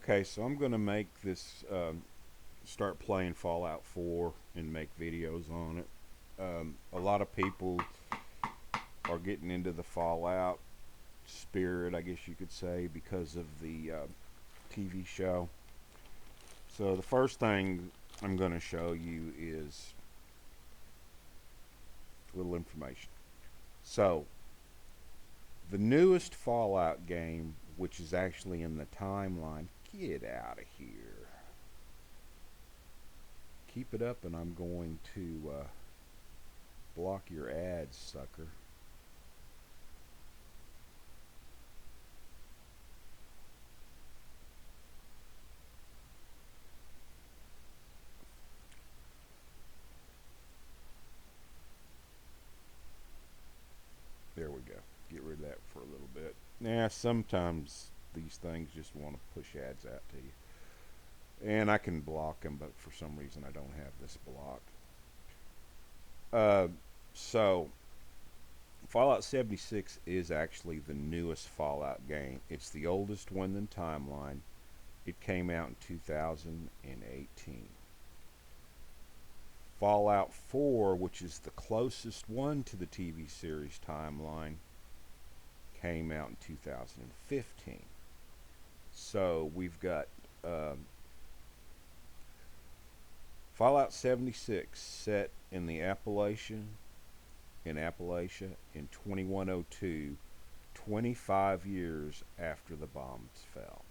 Okay, so I'm going to make this, start playing Fallout 4 and make videos on it. A lot of people are getting into the Fallout spirit, I guess you could say, because of the TV show. So the first thing I'm going to show you is a little information. So, the newest Fallout game, which is actually in the timeline, get out of here. Keep it up, and I'm going to block your ads, sucker. There we go. Get rid of that for a little bit. Now, sometimes these things just want to push ads out to you. And I can block them, but for some reason I don't have this blocked. So, Fallout 76 is actually the newest Fallout game. It's the oldest one in timeline. It came out in 2018. Fallout 4, which is the closest one to the TV series timeline, came out in 2015. So we've got Fallout 76 set in the Appalachia in 2102, 25 years after the bombs fell.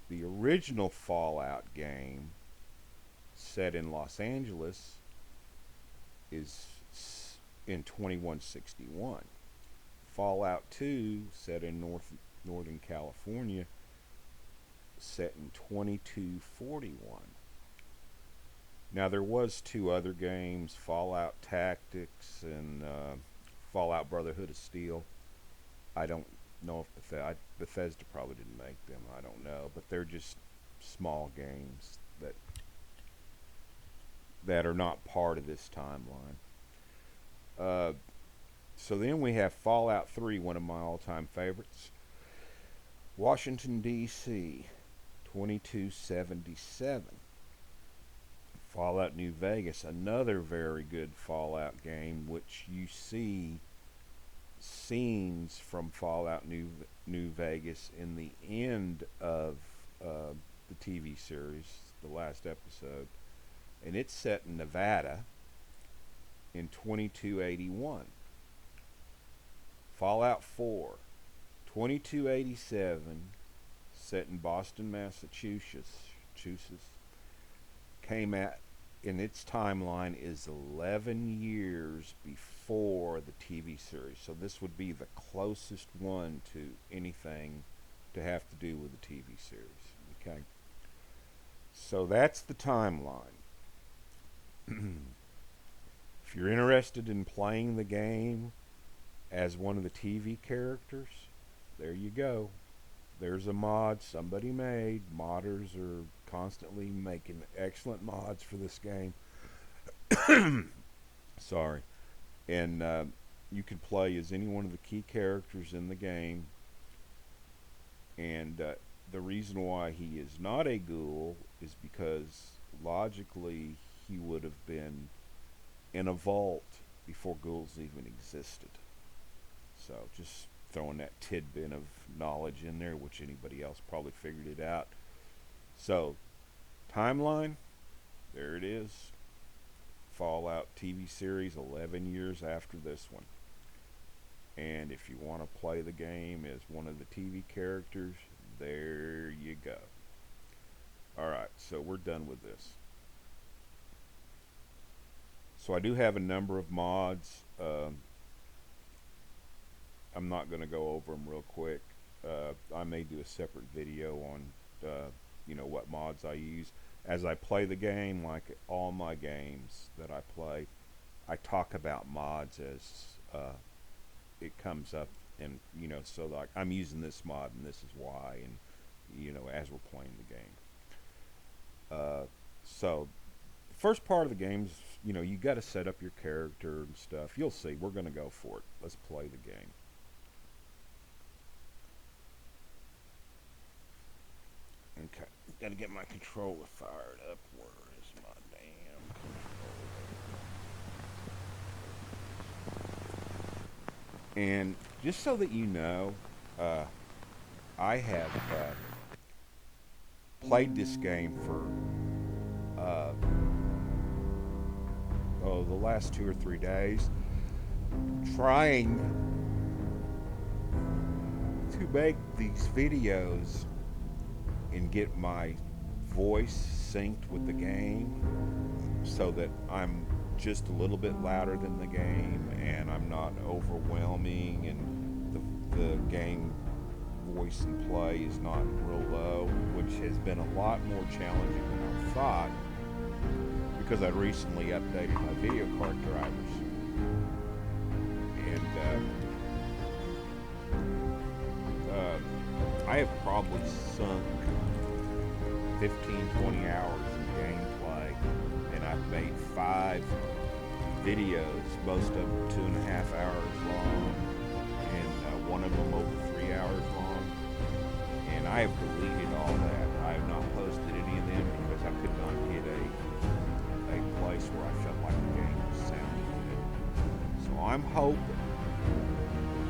The original Fallout game, set in Los Angeles, is in 2161. Fallout 2, set in Northern California, set in 2241. Now there was two other games, Fallout Tactics and Fallout Brotherhood of Steel. I don't know if Bethesda probably didn't make them. I don't know, but they're just small games that are not part of this timeline. So then we have Fallout 3, one of my all-time favorites. Washington, D.C., 2277. Fallout New Vegas, another very good Fallout game, which you see scenes from Fallout New Vegas in the end of the TV series, the last episode. And it's set in Nevada in 2281. Fallout 4, 2287, set in Boston, Massachusetts, came out, in its timeline is 11 years before the TV series. So this would be the closest one to anything to have to do with the TV series. Okay? So that's the timeline. If you're interested in playing the game as one of the TV characters, there you go. There's a mod somebody made. Modders are constantly making excellent mods for this game. Sorry. And you can play as any one of the key characters in the game. And the reason why he is not a ghoul is because logically he would have been in a vault before ghouls even existed. So just throwing that tidbit of knowledge in there, which anybody else probably figured it out. So, timeline, there it is. Fallout TV series 11 years after this one. And if you want to play the game as one of the TV characters, there you go. Alright, so we're done with this. So I do have a number of mods. I'm not going to go over them real quick. I may do a separate video on, what mods I use. As I play the game, like all my games that I play, I talk about mods as it comes up, and so like I'm using this mod and this is why, and as we're playing the game. So the first part of the game is, you got to set up your character and stuff. You'll see. We're going to go for it. Let's play the game. Okay, gotta get my controller fired up. Where is my damn controller? And just so that you know, I have played this game for the last 2 or 3 days, trying to make these videos and get my voice synced with the game so that I'm just a little bit louder than the game and I'm not overwhelming and the game voice and play is not real low, which has been a lot more challenging than I thought because I recently updated my video card drivers. And I have probably sunk 15-20 hours in gameplay, and I've made 5 videos, most of them 2.5 hours long, and one of them over 3 hours long. And I have deleted all that. I have not posted any of them because I could not get a place where I felt like the game was sounding good. So I'm hoping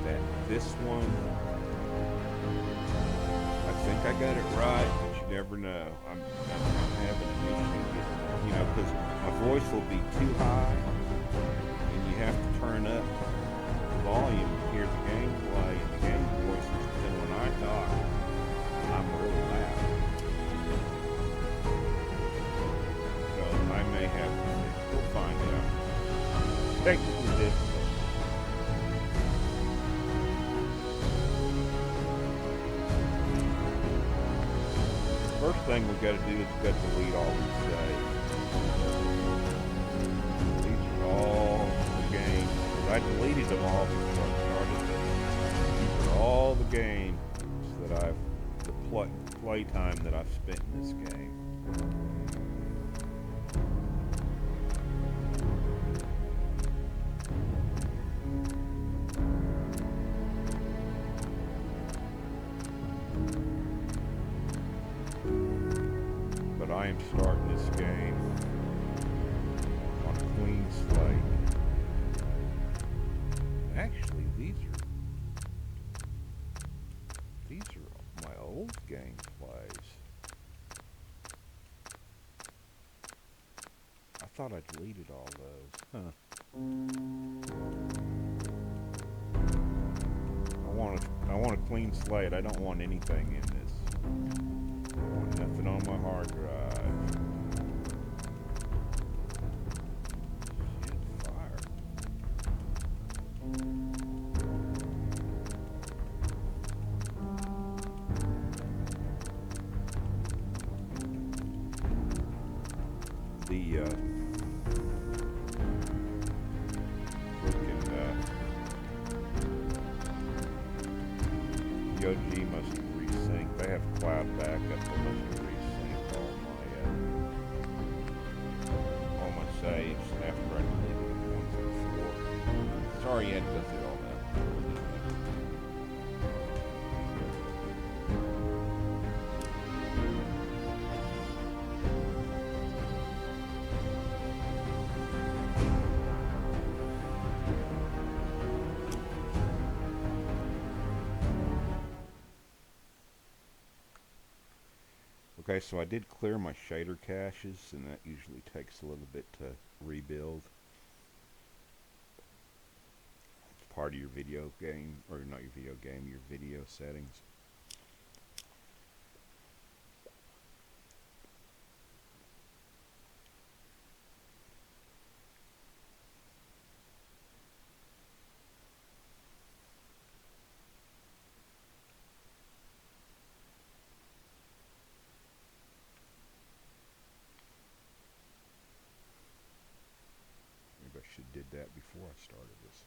that this one, I think I got it right, but you never know. I'm having an issue, you know, because my voice will be too high, and you have to turn up the volume to hear the gameplay and the game voices. But then when I talk, I'm really loud. So I may have to fix. We'll find out. Technical difficulty. First thing we got to do is we got to delete all these saves. These are all the games. I deleted them all before I started this. These are all the games that the play time that I've spent in this game. But I am starting this game on a clean slate. Actually, these are my old gameplays. I thought I deleted all those. Huh. I want a clean slate. I don't want anything in this. I want nothing on my hard drive. Shit, fire. The OG must have resynced. They have cloud backup. They must have resynced all my saves after I deleted the ones before. Sorry you had to go through all that. Okay, so I did clear my shader caches, and that usually takes a little bit to rebuild. It's part of your video game, or not your video game, your video settings. I should have did that before I started this.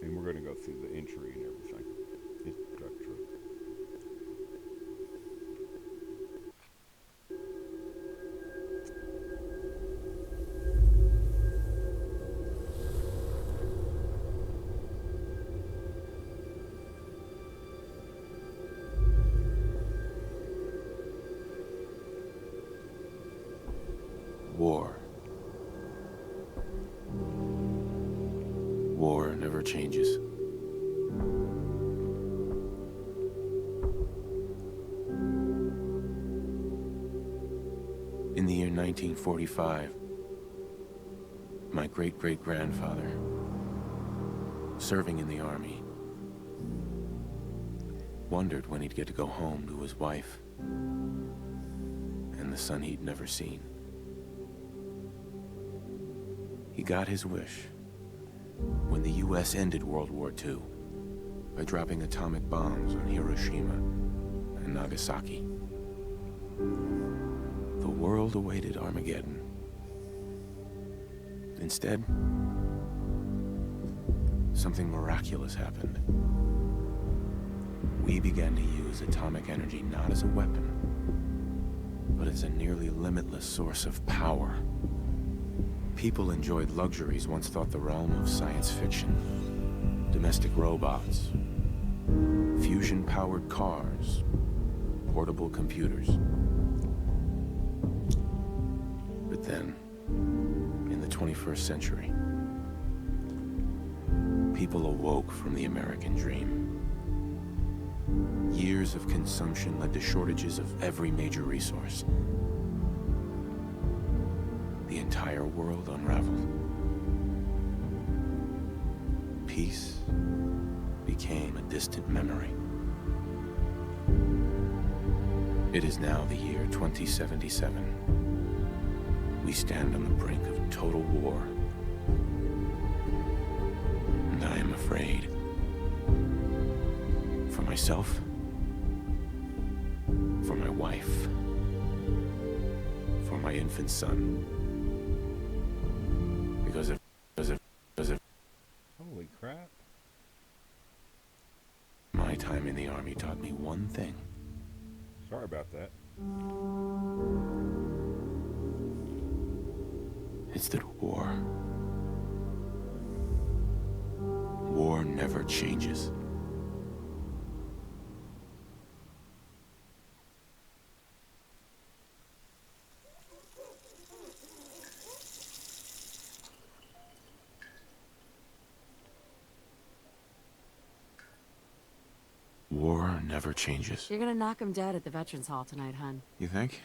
And we're going to go through the entry and everything. It's truck. War never changes. In the year 1945, my great-great-grandfather, serving in the army, wondered when he'd get to go home to his wife and the son he'd never seen. He got his wish when the U.S. ended World War II by dropping atomic bombs on Hiroshima and Nagasaki. The world awaited Armageddon. Instead, something miraculous happened. We began to use atomic energy not as a weapon, but as a nearly limitless source of power. People enjoyed luxuries once thought the realm of science fiction. Domestic robots, fusion-powered cars, portable computers. But then, in the 21st century, people awoke from the American dream. Years of consumption led to shortages of every major resource. The entire world unraveled. Peace became a distant memory. It is now the year 2077. We stand on the brink of total war. And I am afraid. For myself, for my wife, for my infant son. Because of Holy crap. My time in the army taught me one thing. Sorry about that. It's that war never changes. War never changes. You're gonna knock him dead at the Veterans Hall tonight, hun. You think?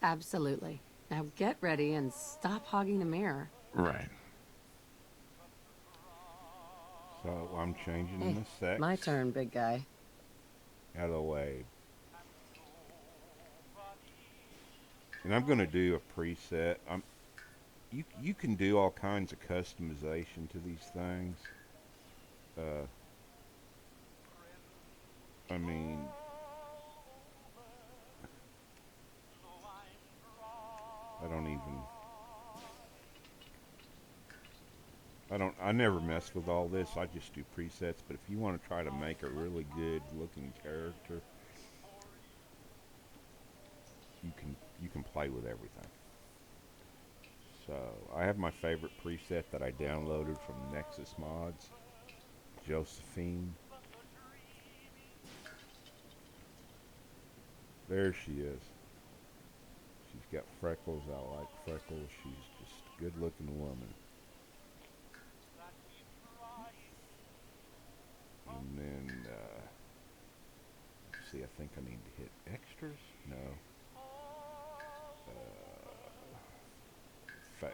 Absolutely. Now get ready and stop hogging the mirror. Right. So I'm changing Hey, the sex. my turn, big guy. Out of the way. And I'm going to do a preset. You can do all kinds of customization to these things. I mean, I never mess with all this. I just do presets. But if you want to try to make a really good looking character, you can play with everything. So I have my favorite preset that I downloaded from Nexus Mods, Josephine. There she is. She's got freckles. I like freckles. She's just a good looking woman. And then, let's see, I think I need to hit extras. No. Face.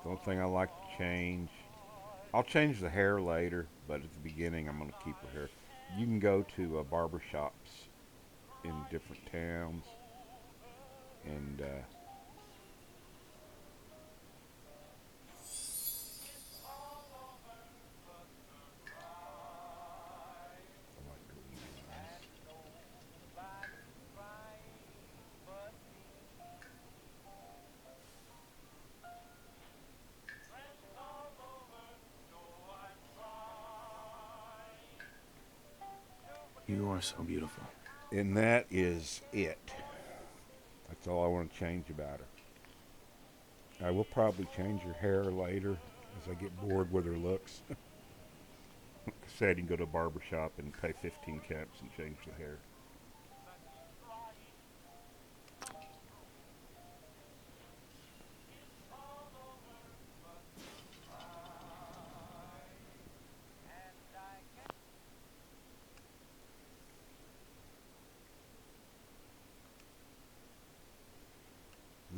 The only thing I like to change, I'll change the hair later, but at the beginning I'm going to keep her hair. You can go to barbershops in different towns and You are so beautiful. and that is it. That's all I want to change about her. I will probably change her hair later as I get bored with her looks. Like I said, you can go to a barbershop and pay 15 caps and change the hair.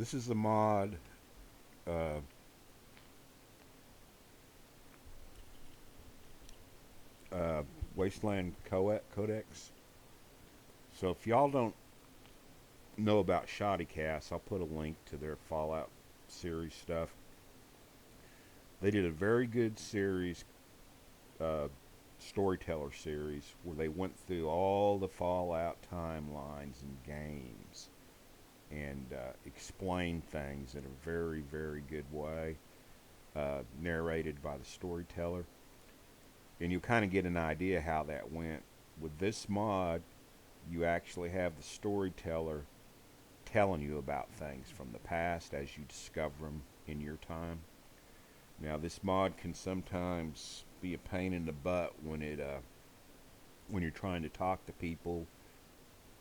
This is the mod. Uh, Wasteland Codex. So if y'all don't know about Shoddycast, I'll put a link to their Fallout series stuff. They did a very good series, Storyteller series, where they went through all the Fallout timelines and games and explained things in a very, very good way, narrated by the Storyteller. And you kind of get an idea how that went. With this mod, you actually have the Storyteller telling you about things from the past as you discover them in your time. Now, this mod can sometimes be a pain in the butt when you're trying to talk to people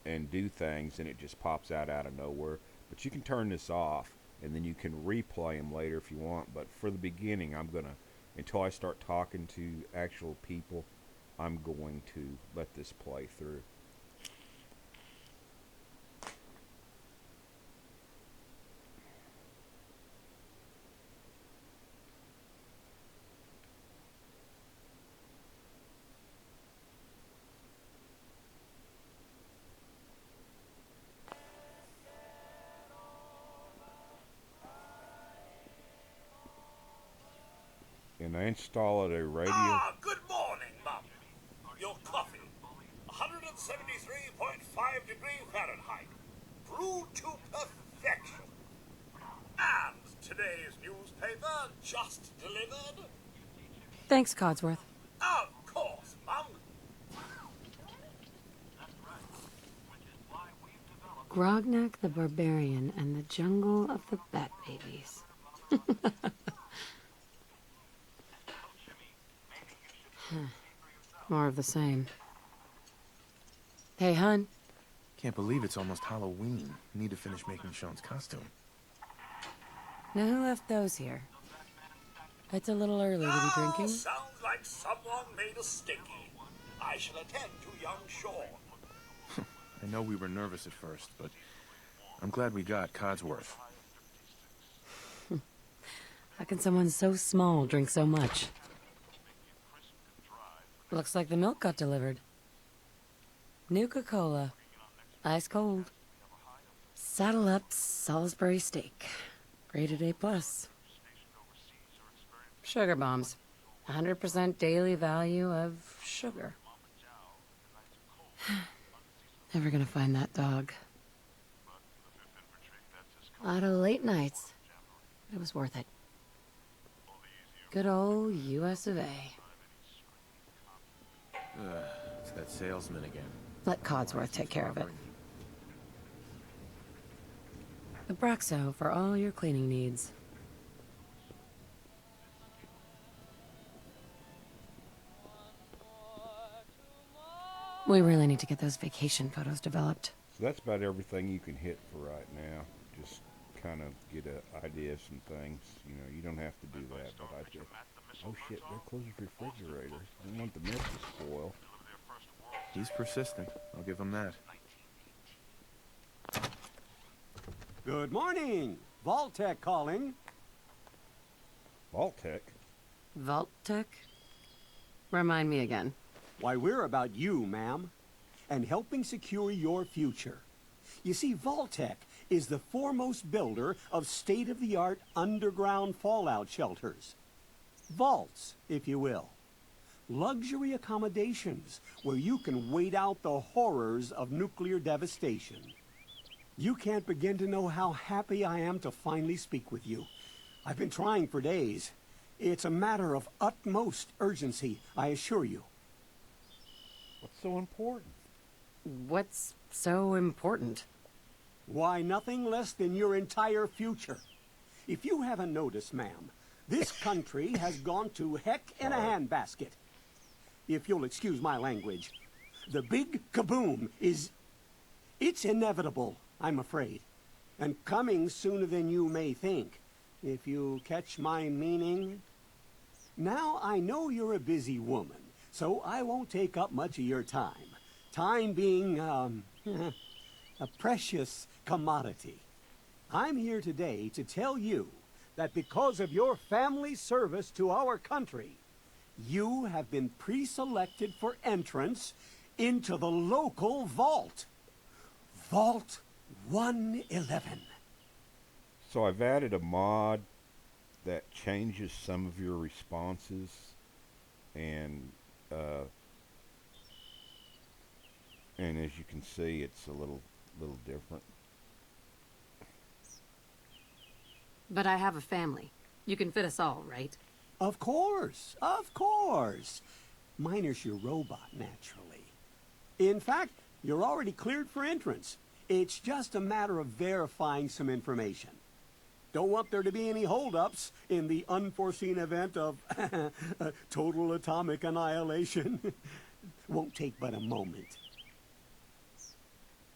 and do things, and it just pops out of nowhere. But you can turn this off, and then you can replay them later if you want. But for the beginning, until I start talking to actual people, I'm going to let this play through. And I installed a radio. Ah, good morning, Mum. Your coffee, 173.5 degrees Fahrenheit, brewed to perfection. And today's newspaper just delivered. Thanks, Codsworth. Of course, Mum. Grognak the Barbarian and the Jungle of the Bat Babies. More of the same. Hey, hun. Can't believe it's almost Halloween. Need to finish making Shaun's costume. Now who left those here? It's a little early to be drinking. Sounds like someone made a stinky. I shall attend to young Shaun. I know we were nervous at first, but I'm glad we got Codsworth. How can someone so small drink so much? Looks like the milk got delivered. Nuka-Cola. Ice cold. Saddle up Salisbury steak. Rated A+. Sugar bombs. 100% daily value of sugar. Never gonna find that dog. A lot of late nights. But it was worth it. Good old US of A. It's that salesman again. Let Codsworth take care of it. Abraxo for all your cleaning needs. We really need to get those vacation photos developed. So that's about everything you can hit for right now. Just kind of get an idea of some things. You know, you don't have to do that, but I just... Oh shit, they're closing the refrigerator. I don't want the milk to spoil. He's persistent. I'll give him that. Good morning. Vault-Tec calling. Vault-Tec? Vault-Tec? Remind me again. Why, we're about you, ma'am, and helping secure your future. You see, Vault-Tec is the foremost builder of state-of-the-art underground fallout shelters. Vaults, if you will. Luxury accommodations where you can wait out the horrors of nuclear devastation. You can't begin to know how happy I am to finally speak with you. I've been trying for days. It's a matter of utmost urgency, I assure you. What's so important? What's so important? Why, nothing less than your entire future. If you haven't noticed, ma'am, this country has gone to heck in a handbasket. If you'll excuse my language. The big kaboom is... It's inevitable, I'm afraid. And coming sooner than you may think. If you catch my meaning. Now, I know you're a busy woman, so I won't take up much of your time. Time being, a precious commodity. I'm here today to tell you that because of your family's service to our country, you have been pre-selected for entrance into the local vault. Vault 111. So I've added a mod that changes some of your responses, and as you can see, it's a little different. But I have a family. You can fit us all, right? Of course, of course. Miner's your robot, naturally. In fact, you're already cleared for entrance. It's just a matter of verifying some information. Don't want there to be any holdups in the unforeseen event of total atomic annihilation. Won't take but a moment.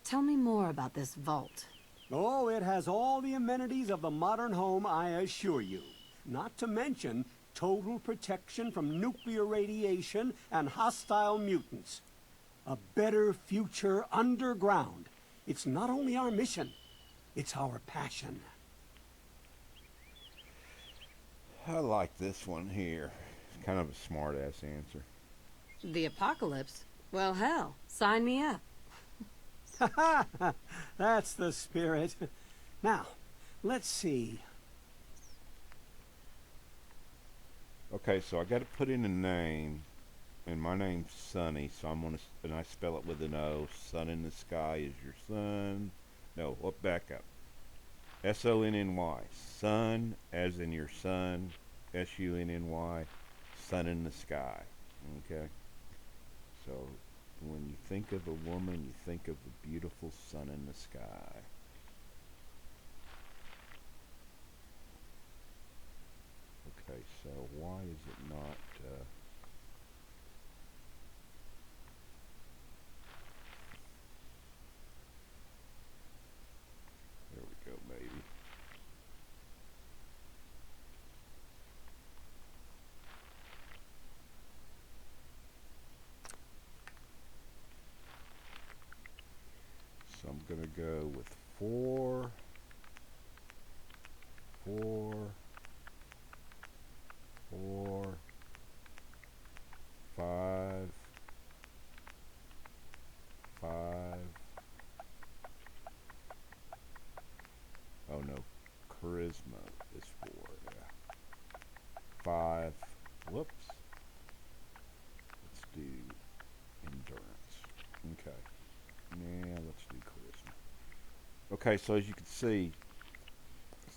Tell me more about this vault. Oh, it has all the amenities of the modern home, I assure you. Not to mention total protection from nuclear radiation and hostile mutants. A better future underground. It's not only our mission, it's our passion. I like this one here. It's kind of a smart-ass answer. The apocalypse? Well, hell, sign me up. That's the spirit. Now, let's see. Okay, so I got to put in a name, and my name's Sonny, so I'm gonna, and I spell it with an O. Sun in the sky is your sun. No, back up. S-O-N-N-Y. Sun, as in your son. S-U-N-N-Y. Sun in the sky. Okay? So, when you think of a woman, you think of the beautiful sun in the sky. Okay, so why is it not... there we go, maybe. So I'm going to go with 4, 4, 4, 5, 5. Oh no, charisma is 4, yeah. 5, whoops. Let's do endurance. Okay. Yeah, let's do charisma. Okay, so as you can see,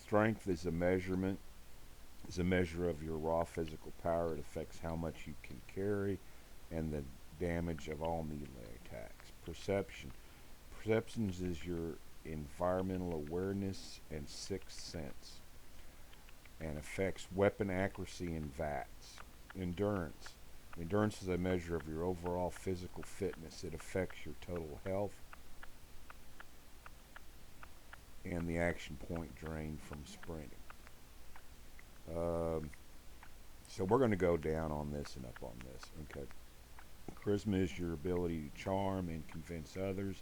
strength is a measurement, is a measure of your raw physical power. It affects how much you can carry and the damage of all melee attacks. Perception. Perceptions is your environmental awareness and sixth sense, and affects weapon accuracy and VATs. Endurance. Endurance is a measure of your overall physical fitness. It affects your total health and the action point drain from sprinting. So we're going to go down on this and up on this. Okay. Charisma is your ability to charm and convince others.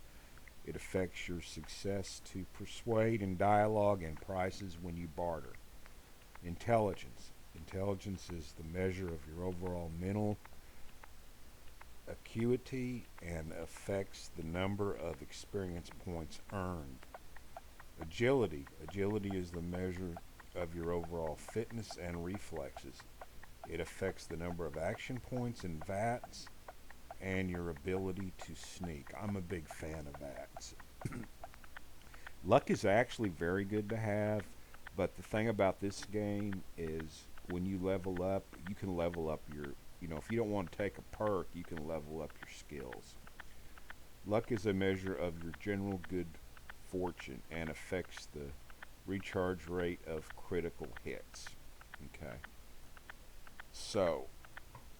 It affects your success to persuade in dialogue and prices when you barter. Intelligence. Intelligence is the measure of your overall mental acuity and affects the number of experience points earned. Agility. Agility is the measure of your overall fitness and reflexes. It affects the number of action points and VATs and your ability to sneak. I'm a big fan of VATs. Luck is actually very good to have, but the thing about this game is when you level up, you can level up your, if you don't want to take a perk, you can level up your skills. Luck is a measure of your general good fortune and affects the recharge rate of critical hits. Okay. So,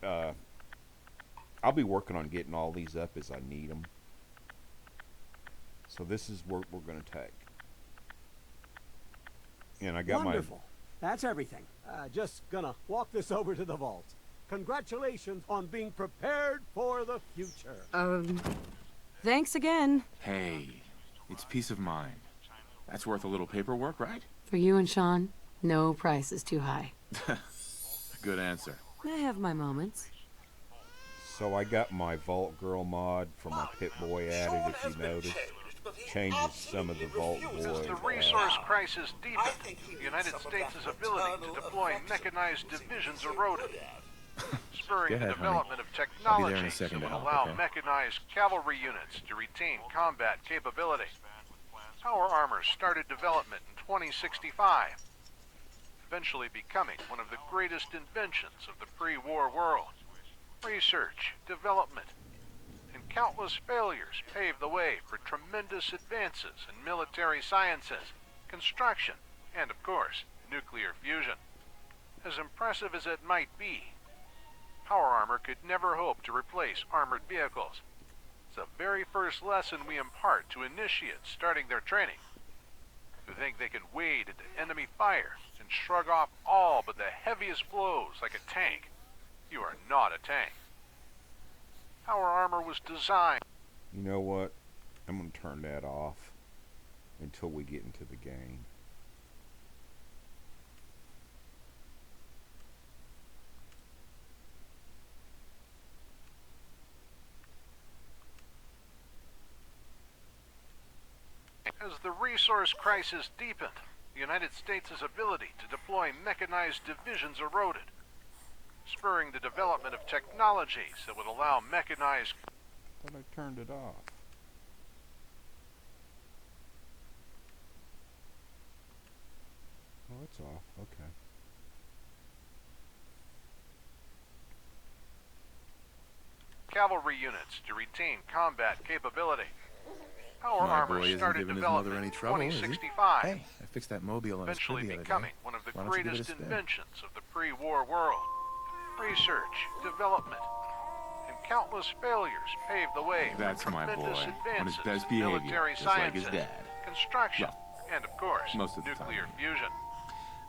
I'll be working on getting all these up as I need them. So this is what we're going to take. And I got Wonderful. That's everything. Just gonna walk this over to the vault. Congratulations on being prepared for the future. Thanks again. Hey, it's peace of mind. That's worth a little paperwork, right? For you and Shaun, no price is too high. Good answer. I have my moments. So I got my Vault Girl mod for my Pit Boy added, if you notice. Changes some of the Vault Boy. As the resource crisis deepened, the United States' ability to deploy mechanized divisions eroded, spurring Go ahead, the development honey. of I'll be there in a technologies that second to would help, allow okay? mechanized cavalry units to retain combat capability. Power armor started development in 2065, eventually becoming one of the greatest inventions of the pre-war world. Research, development, and countless failures paved the way for tremendous advances in military sciences, construction, and of course, nuclear fusion. As impressive as it might be, power armor could never hope to replace armored vehicles. It's the very first lesson we impart to initiates starting their training, who think they can wade into enemy fire and shrug off all but the heaviest blows like a tank. You are not a tank. Power armor was designed. You know what? I'm going to turn that off until we get into the game. As the resource crisis deepened, the United States' ability to deploy mechanized divisions eroded, spurring the development of technologies that would allow mechanized... I thought I turned it off. Oh, it's off. Okay. cavalry units to retain combat capability. Power My armor boy isn't started giving his mother development any in trouble, is he? 2065. Hey, I fixed that mobile on his Eventually crib the other becoming day. one of the Why don't you give it a greatest spin? inventions of the pre-war world. Research, development, and countless failures paved the way That's for my tremendous boy. On his advances best in behavior, military just like sciences, his dad. construction, Well, and of course, most of the nuclear time. fusion.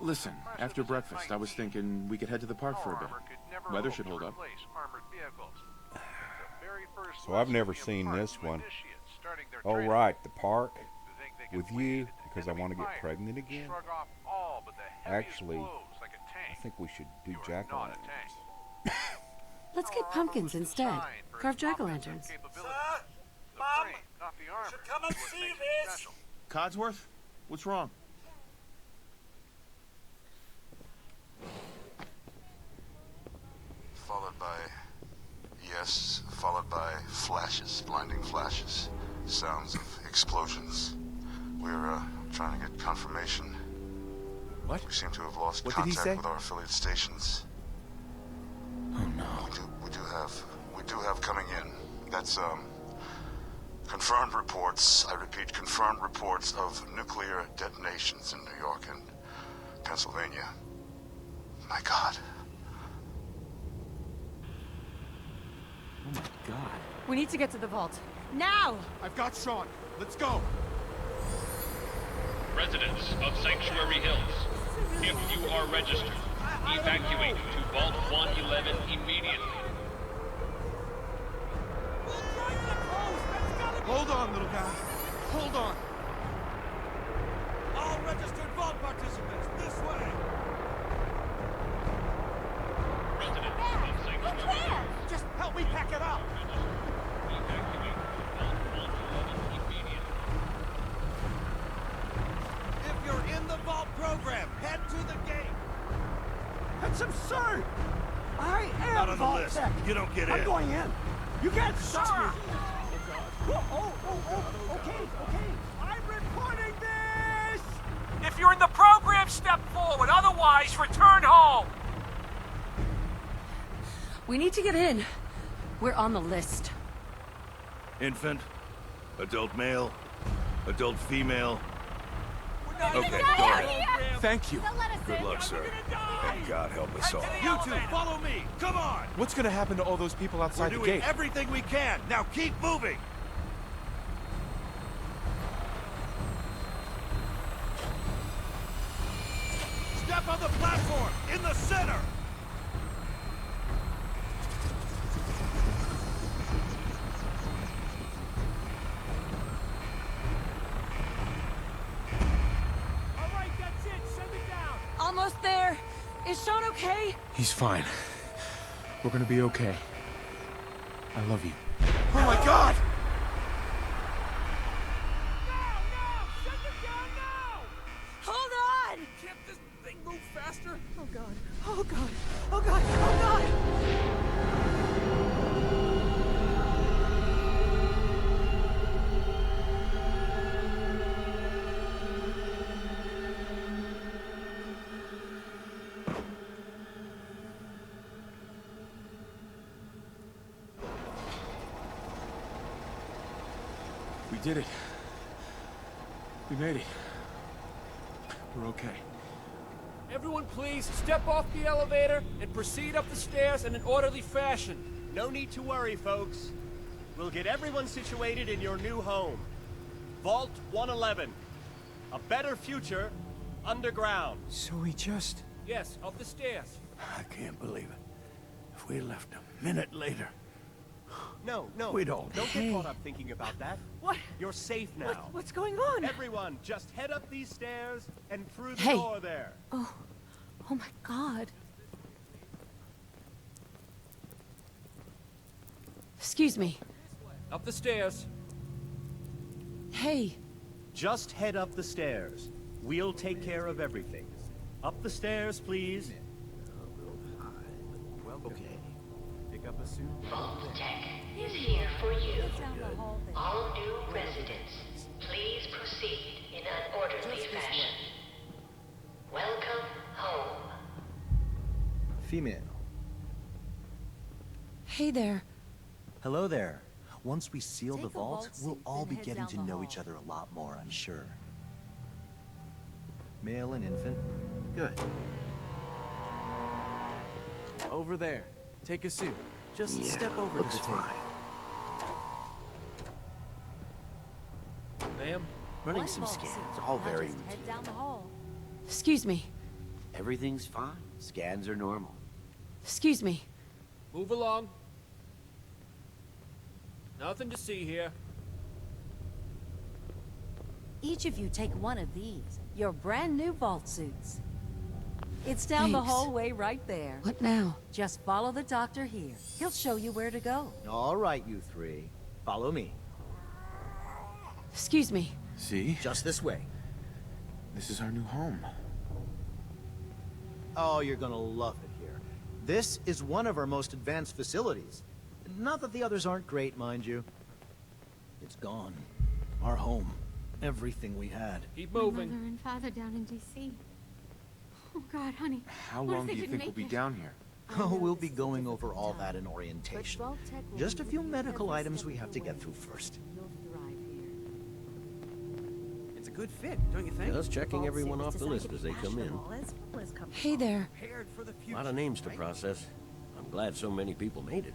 Listen, after breakfast, I was thinking we could head to the park for a bit. Weather should hold up. So I've never seen this one. Oh, right, the park with you because I want to get pregnant again. Actually, I think we should do jack-o'-lanterns. Let's get pumpkins instead. Carve jack-o'-lanterns. Sir? Mom? You should come and see this! Codsworth? What's wrong? Followed by... yes, followed by flashes, blinding flashes. Sounds of explosions. We're, trying to get confirmation. What? We seem to have lost What did he contact say? with our affiliate stations. Oh no. We do have coming in. That's, confirmed reports, I repeat, confirmed reports of nuclear detonations in New York and Pennsylvania. My God. Oh my god. We need to get to the vault. Now! I've got Shaun. Let's go. Residents of Sanctuary Hills, if you are registered, evacuate to Vault 111 immediately. Hold on, little guy. Hold on. All registered vault participants, this way! Residents of Sanctuary Hills, Just help me pack it up! evacuate to Vault 111 immediately. If you're in the vault program, head to the gate! That's absurd! I am Not on the list. Vault-Tec. You don't get I'm in. going in. You can't stop me. Okay. I'm reporting this! If you're in the program, step forward. Otherwise, return home! We need to get in. We're on the list. Infant, adult male, adult female. Okay, go ahead. Thank you. Good luck, sir. And God help us all. You two, follow me! Come on! What's gonna happen to all those people We're outside the doing gate? everything we can. Now keep moving! Step on the platform! In the center! Shaun okay? He's fine. We're gonna be okay. I love you. Oh my god! Hold on! Can't this thing move faster? Oh god. Oh god. Oh god. Oh god! We did it. We made it. We're okay. Everyone please step off the elevator and proceed up the stairs in an orderly fashion. No need to worry, folks. We'll get everyone situated in your new home. Vault 111. A better future underground. So we just... Yes, up the stairs. I can't believe it. If we left a minute later... No, We'd all don't get caught up thinking about that. What? You're safe now. What's going on? Everyone, just head up these stairs and through the Hey. door there. Oh my god. Excuse me. Up the stairs. Hey, Just head up the stairs. We'll take care of everything. Up the stairs, please. Okay. Pick up a suit. Vault-Tec is here for you. All new residents, please proceed in an orderly fashion. Welcome home. Female. hey there. Hello there. Once we seal the Take a vault, vault we'll seat, all then be head getting down to the know hall. each other a lot more, I'm sure. Male and infant. Good. Over there. Take a seat. Just Yeah, step over looks to the table. Ma'am? One Running some vault scans, seat. all Now very just routine. head down the hall. Excuse me. Everything's fine. Scans are normal. Excuse me. Move along. Nothing to see here. Each of you take one of these. Your brand new vault suits. It's down the Thanks. hallway right there. What now? Just follow the doctor here. He'll show you where to go. All right, you three. Follow me. Excuse me. See? Just this way. This is our new home. Oh, you're gonna love it here. This is one of our most advanced facilities. Not that the others aren't great, mind you. It's gone. Our home. Everything we had. Keep My moving. mother and father down in D.C. Oh, God, honey. How What if long they do you didn't think we'll make be it? down here? Oh, we'll be going over all that in orientation. But Vault-Tec will Just a be few with you medical every items step we of have the to get way. through first. You'll thrive here. It's a good fit, don't you think? Just checking Vault everyone suit off is the list designed as to they be come in. fashionable as well as comfortable. Hey there. Prepared for the A future. lot of names to right? process. I'm glad so many people made it.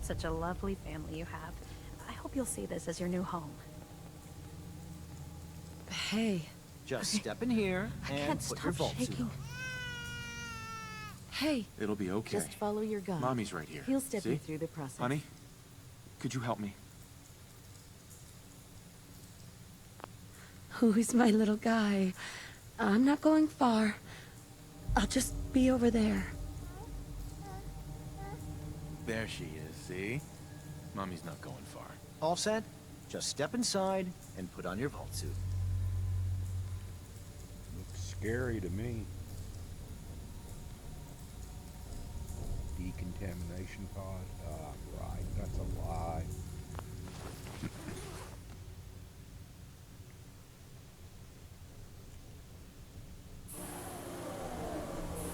Such a lovely family you have. I hope you'll see this as your new home. Hey. Just step in here I and can't put stop your vault suit shaking. on. Hey. It'll be okay. Just follow your gun. Mommy's right here. He'll step you See? through the process. Honey, could you help me? Who's my little guy? I'm not going far. I'll just be over there. There she is, see? Mommy's not going far. All set? Just step inside and put on your vault suit. Looks scary to me. Decontamination pod? Ah, right. That's a lie.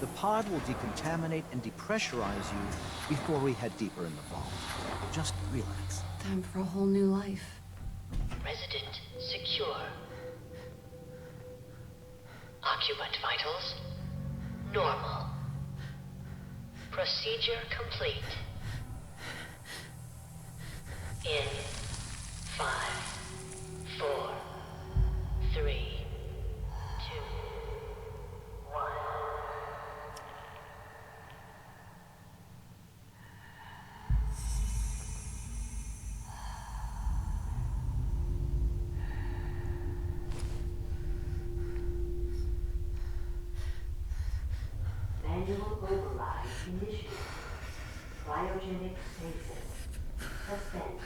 The pod will decontaminate and depressurize you before we head deeper in the vault. Just relax. Time for a whole new life. Resident secure. Occupant vitals normal. Procedure complete. In 5, 4, 3, 2, 1. Manual override initiated. Cryogenic stasis suspended.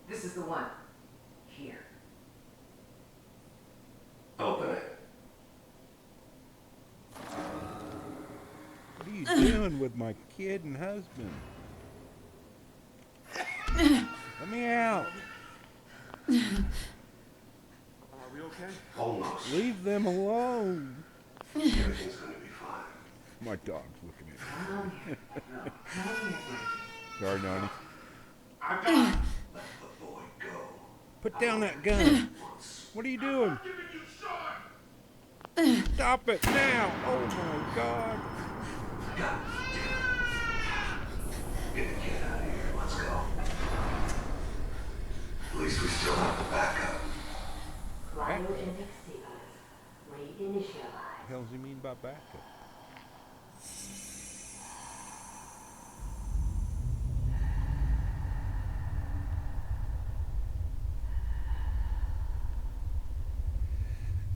This is the one. Here. Open it. What are you doing with my kid and husband? Let me out. Are we okay? Almost. Leave them alone. Everything's gonna be fine. My dog's looking at me. Sorry, Nani. I got it. Let the boy go. Put down that gun. What are you doing? Stop it now. Oh my God. God damn it. Get the kid out of here. Let's go. At least we still have the backup. Cryogenic sequence reinitialized. What the hell does he mean by backup?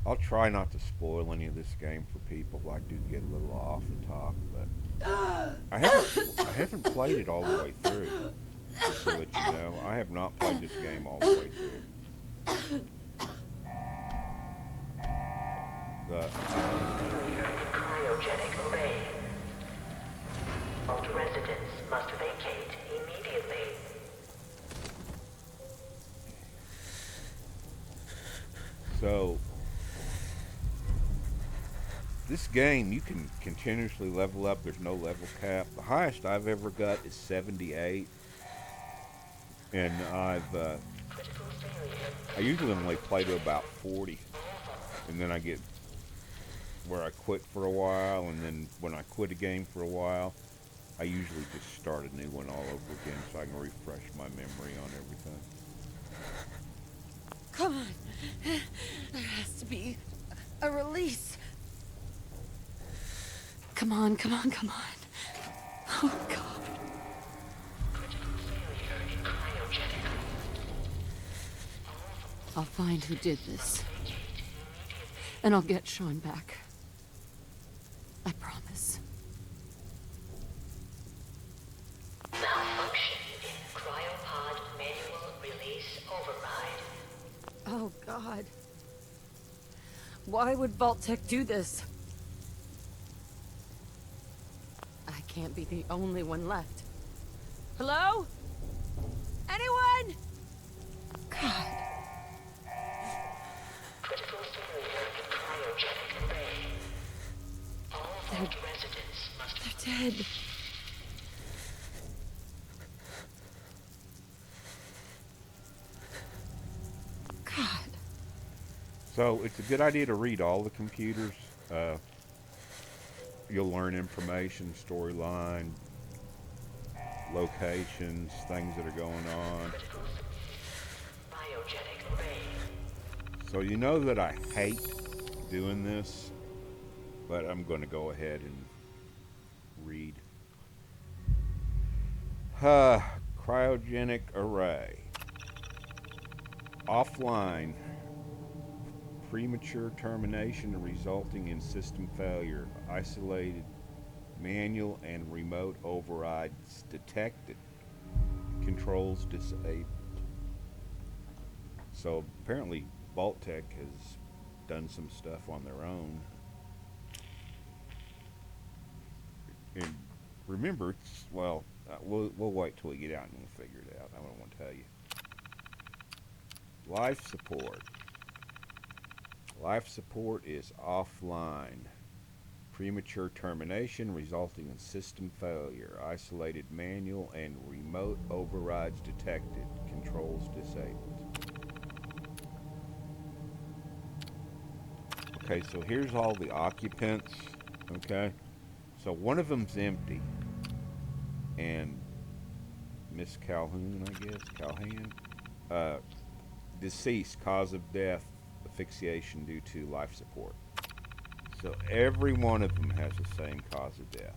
I'll try not to spoil any of this game for people. I do get a little off the top, but I haven't played it all the way through. Just to let you know, I have not played this game all the way through. Cryogenic array. Vault residents must vacate immediately. So, this game, you can continuously level up. There's no level cap. The highest I've ever got is 78. And I usually only play to about 40. And then I get where I quit for a while. And then when I quit a game for a while, I usually just start a new one all over again so I can refresh my memory on everything. Come on. There has to be a release. Come on, come on, come on. Oh, God. I'll find who did this. And I'll get Shaun back. I promise. Malfunction in cryopod manual release override. Oh, God. Why would Vault-Tec do this? I can't be the only one left. Hello? Anyone? God. Critical failure in cryogenic array. All Vault residents must... They're dead. God. So it's a good idea to read all the computers. You'll learn information, storyline, locations, things that are going on. So you know that I hate doing this, but I'm going to go ahead and read. Cryogenic array. Offline. Premature termination resulting in system failure. Isolated manual and remote overrides detected. Controls disabled. So apparently Vault-Tec has done some stuff on their own. And remember, it's, well, we'll wait till we get out and we'll figure it out. I don't want to tell you. Life support. Life support is offline. Premature termination resulting in system failure. Isolated manual and remote overrides detected. Controls disabled. Okay, so here's all the occupants. Okay, so one of them's empty. And Miss Calhoun, I guess, Calhan, deceased, cause of death, asphyxiation due to life support. So every one of them has the same cause of death.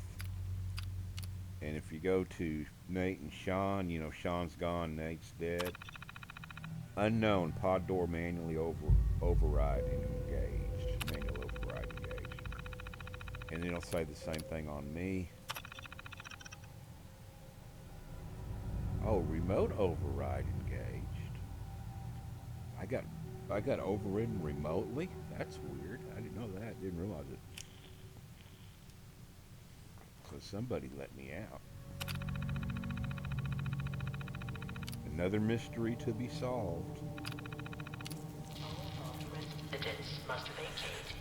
And if you go to Nate and Shaun, you know Shaun's gone, Nate's dead. Unknown, pod door manually override and engaged. Manual override engaged. And then it'll say the same thing on me. Oh, remote override engaged. I got overridden remotely? That's weird. I didn't know that. Didn't realize it. So somebody let me out. Another mystery to be solved. Residents must vacate.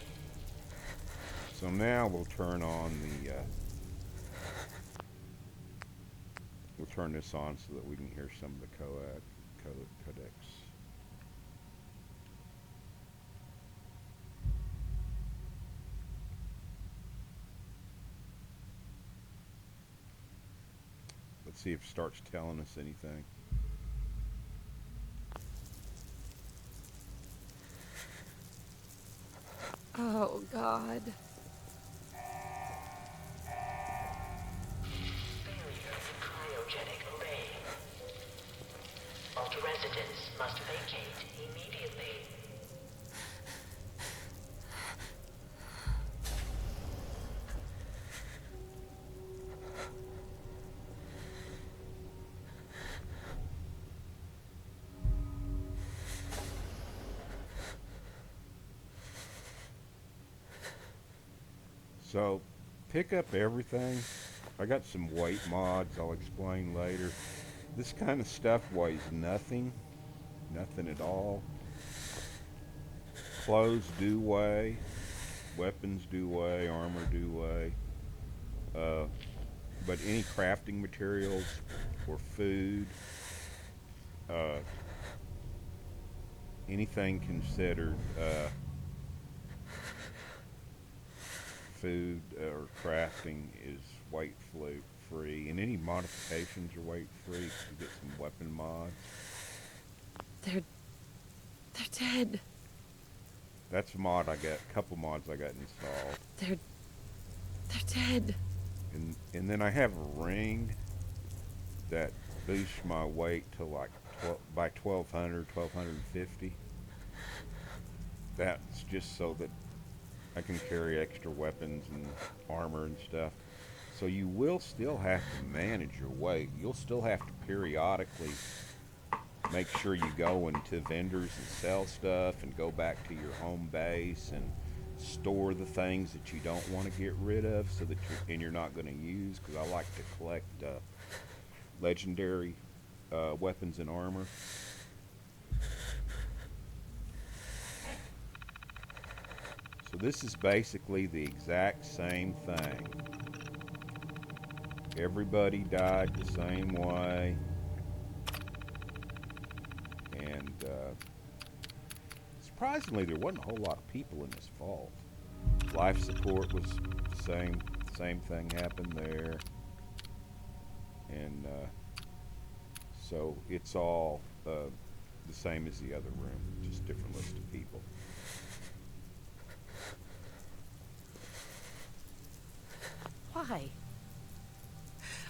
So now we'll turn on the we'll turn this on so that we can hear some of the Codex. Let's see if it starts telling us anything. Oh, God. Failure in cryogenic array. Vault residents must vacate immediately. So, pick up everything. I got some weight mods I'll explain later. This kind of stuff weighs nothing. Nothing at all. Clothes do weigh. Weapons do weigh. Armor do weigh. But any crafting materials or food, anything considered food or crafting is weight free, and any modifications are weight free. You get some weapon mods. They're dead. That's a mod I got. A couple mods I got installed. They're dead. And then I have a ring that boosts my weight to like by 1200, 1250. That's just so that I can carry extra weapons and armor and stuff. So you will still have to manage your weight. You'll still have to periodically make sure you go into vendors and sell stuff and go back to your home base and store the things that you don't want to get rid of so that you're not going to use, because I like to collect legendary weapons and armor. So this is basically the exact same thing. Everybody died the same way. And surprisingly, there wasn't a whole lot of people in this vault. Life support was the same thing happened there. And so it's all the same as the other room, just different list of people. Why?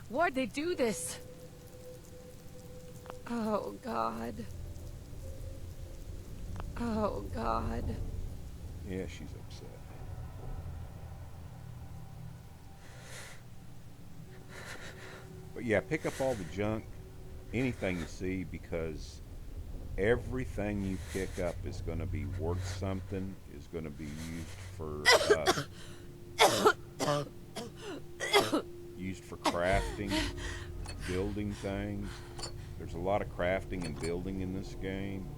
Why'd they do this? Oh, God. Oh, God. Yeah, she's upset. But yeah, pick up all the junk, anything you see, because everything you pick up is going to be worth something, is going to be used for crafting, building things. There's a lot of crafting and building in this game.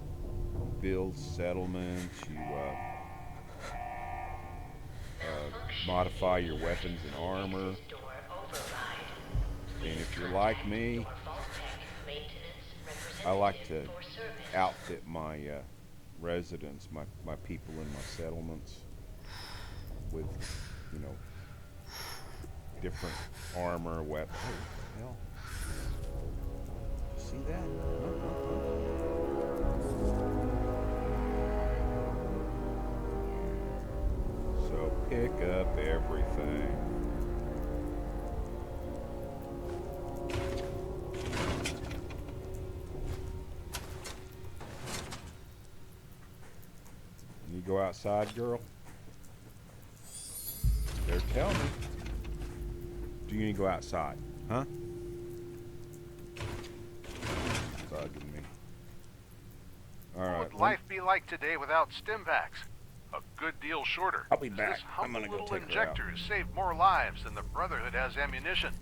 Build settlements, you modify your weapons and armor. And if you're like me, I like to outfit my residents, my people in my settlements with, you know, different armor, weapons. Oh, what the hell? See that? So pick up everything. go outside, girl? They're telling me. Do you need to go outside? Huh? Bugging me. Alright. What would life be like today without stim packs? A good deal shorter. I'll be back. This I'm humble gonna go little take her out. injector has saved more lives than the Brotherhood has ammunition.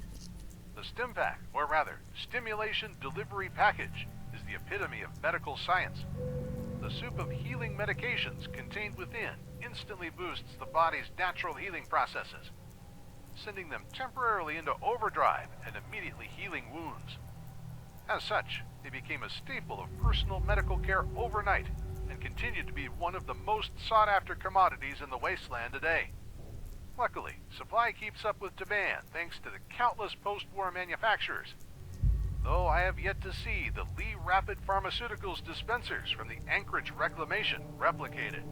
The stim pack, or rather, stimulation delivery package, is the epitome of medical science. The soup of healing medications contained within instantly boosts the body's natural healing processes, sending them temporarily into overdrive and immediately healing wounds. As such, they became a staple of personal medical care overnight and continue to be one of the most sought-after commodities in the Wasteland today. Luckily, supply keeps up with demand thanks to the countless post-war manufacturers, though I have yet to see the Lee Rapid Pharmaceuticals dispensers from the Anchorage Reclamation replicated.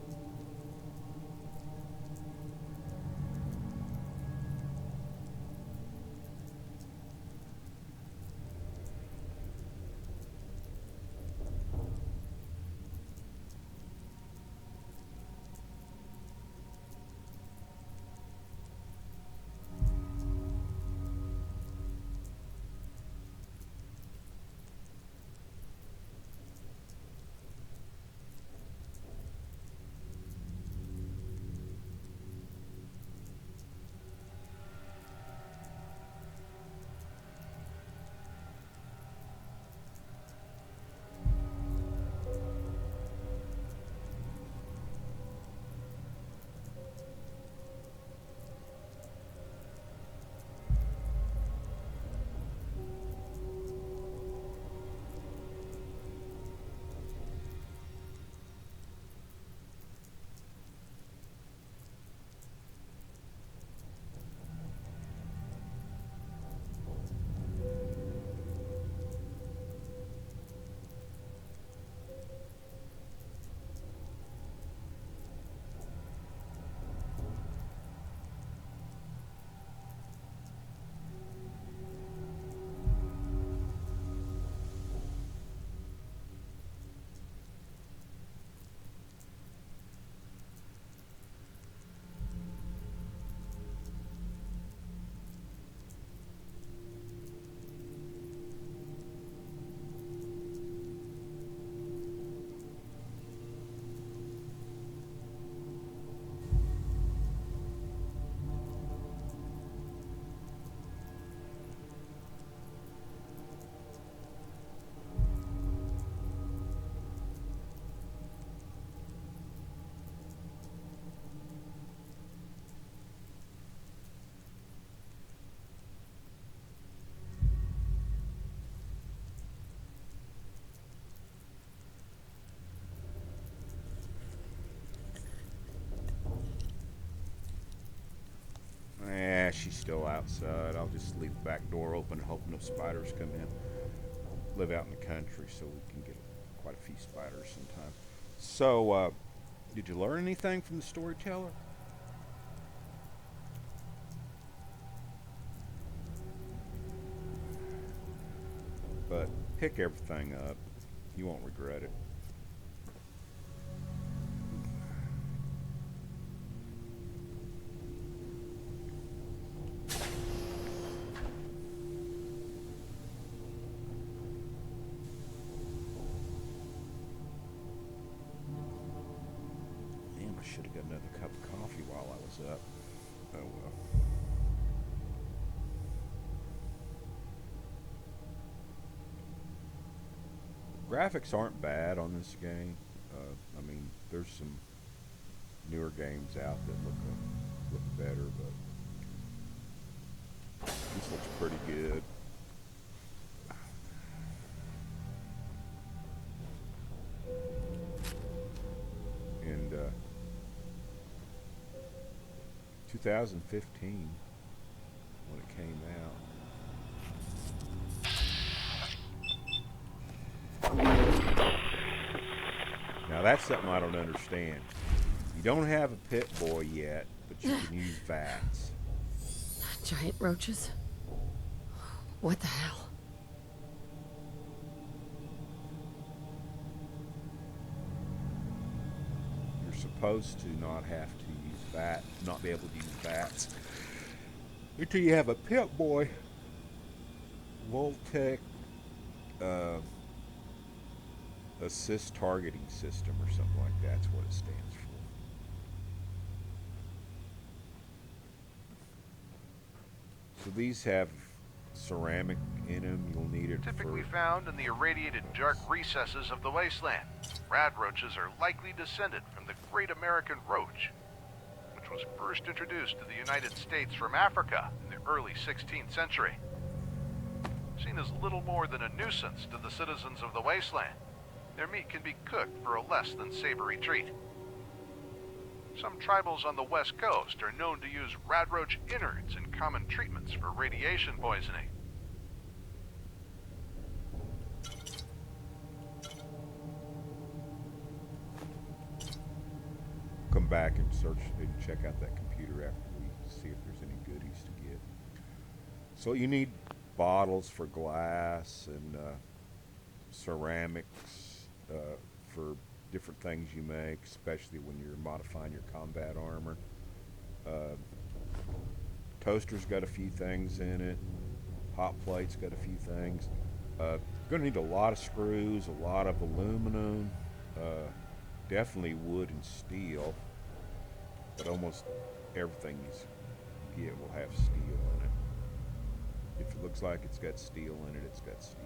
She's still outside. I'll just leave the back door open and hope no spiders come in. Live out in the country, so we can get quite a few spiders sometime. So, did you learn anything from the Storyteller? But pick everything up. You won't regret it. Should have got another cup of coffee while I was up. Oh well. Graphics aren't bad on this game. I mean, there's some newer games out that look better, but this looks pretty good. And 2015 when it came out. Now that's something I don't understand. You don't have a pit boy yet, but you can use VATS. Giant roaches? What the hell? You're supposed to not have to use not be able to use VATs until you have a Pip Boy Vault-Tec assist targeting system or something like that. That's what it stands for. So these have ceramic in them. You'll need it Typically for... found in the irradiated dark recesses of the Wasteland. Rad roaches are likely descended from the Great American Roach, which was first introduced to the United States from Africa in the early 16th century. Seen as little more than a nuisance to the citizens of the Wasteland, their meat can be cooked for a less than savory treat. Some tribals on the West Coast are known to use rad roach innards in common treatments for radiation poisoning. Come back and search and check out that computer after we see if there's any goodies to get. So you need bottles for glass and ceramics for different things you make, especially when you're modifying your combat armor. Toaster's got a few things in it. Hot plate's got a few things. Gonna need a lot of screws, a lot of aluminum, definitely wood and steel, but almost everything you get will have steel in it. If it looks like it's got steel in it, it's got steel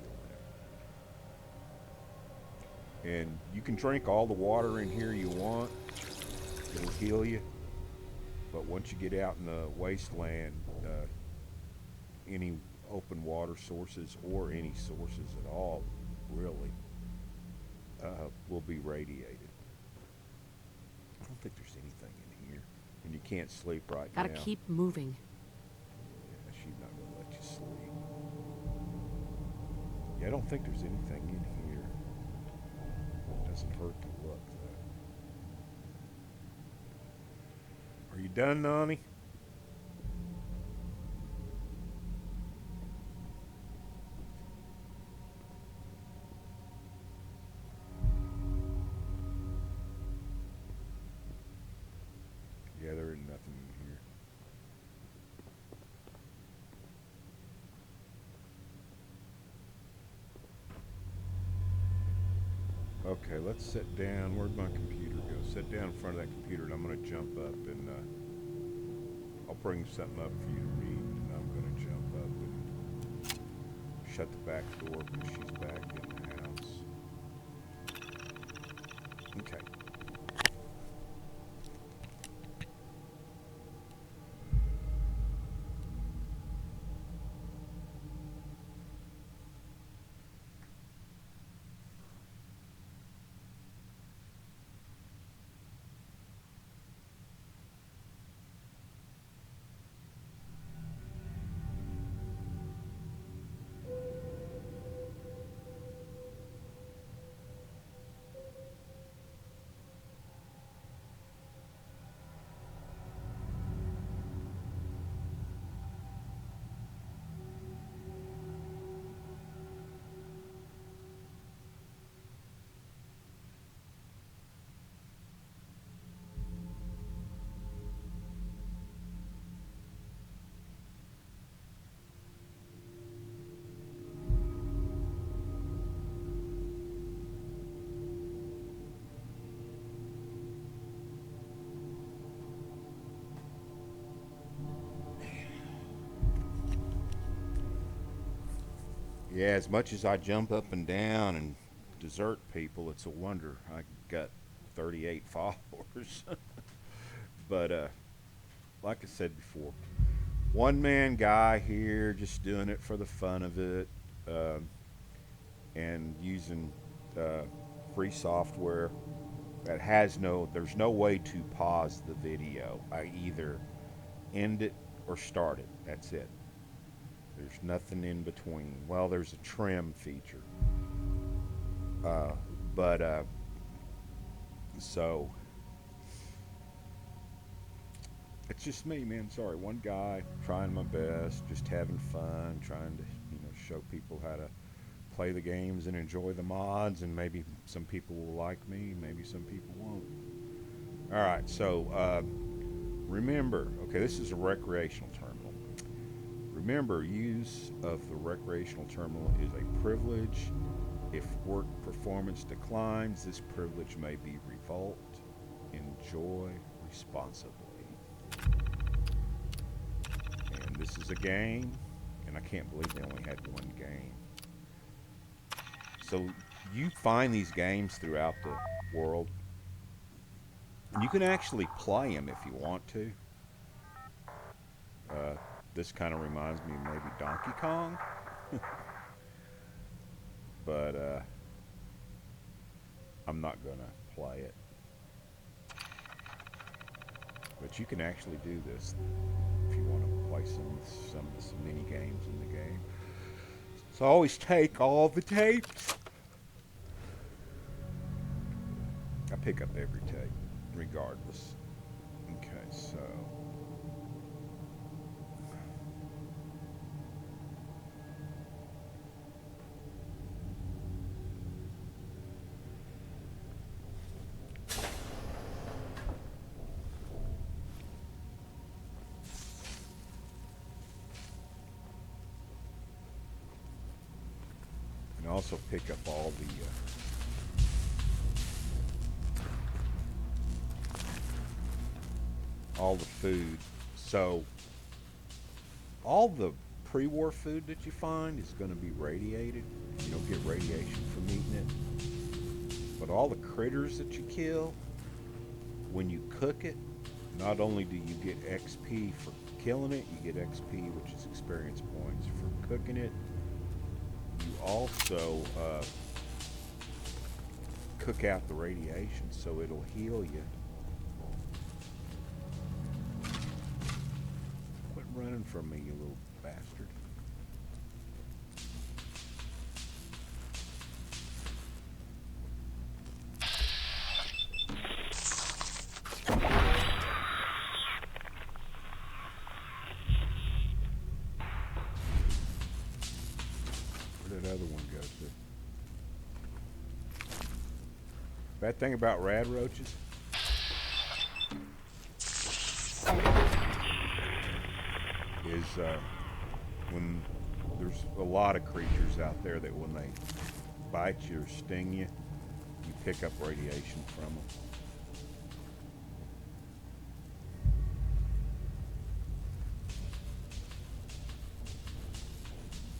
in it. And you can drink all the water in here you want. It'll heal you. But once you get out in the wasteland, any open water sources or any sources at all, really, will be radiated. I don't think there's anything in here. And you can't sleep right now. Gotta keep moving. Yeah, she's not gonna let you sleep. Yeah, I don't think there's anything in here. Doesn't hurt to look, though. Are you done, Nani? Yeah, there ain't nothing in here. Okay, let's sit down. Where'd my computer go? Sit down in front of that computer, and I'm going to jump up and I'll bring something up for you to read, and I'm going to jump up and shut the back door because she's back in the house. Okay. Yeah, as much as I jump up and down and desert people, it's a wonder I got 38 followers. But like I said before, one-man guy here, just doing it for the fun of it, and using free software that has there's no way to pause the video. I either end it or start it. That's it. There's nothing in between. Well, there's a trim feature. So it's just me, man. Sorry, one guy trying my best, just having fun, trying to, show people how to play the games and enjoy the mods, and maybe some people will like me, maybe some people won't. Alright, so remember, okay, this is a recreational terminal. Remember, use of the recreational terminal is a privilege. If work performance declines, this privilege may be revoked. Enjoy responsibly. And this is a game, and I can't believe they only had one game. So you find these games throughout the world. And you can actually play them if you want to. This kind of reminds me of maybe Donkey Kong. But I'm not going to play it. But you can actually do this if you want to play some mini games in the game. So always take all the tapes. I pick up every tape, regardless. Okay, so... and also pick up all the... all the food. So all the pre-war food that you find is going to be radiated. You don't get radiation from eating it. But all the critters that you kill, when you cook it, not only do you get XP for killing it, you get XP, which is experience points for cooking it. You also cook out the radiation, so it'll heal you. Running from me, you little bastard. Where did that other one go to? Bad thing about rad roaches, is when there's a lot of creatures out there that when they bite you or sting you, you pick up radiation from them.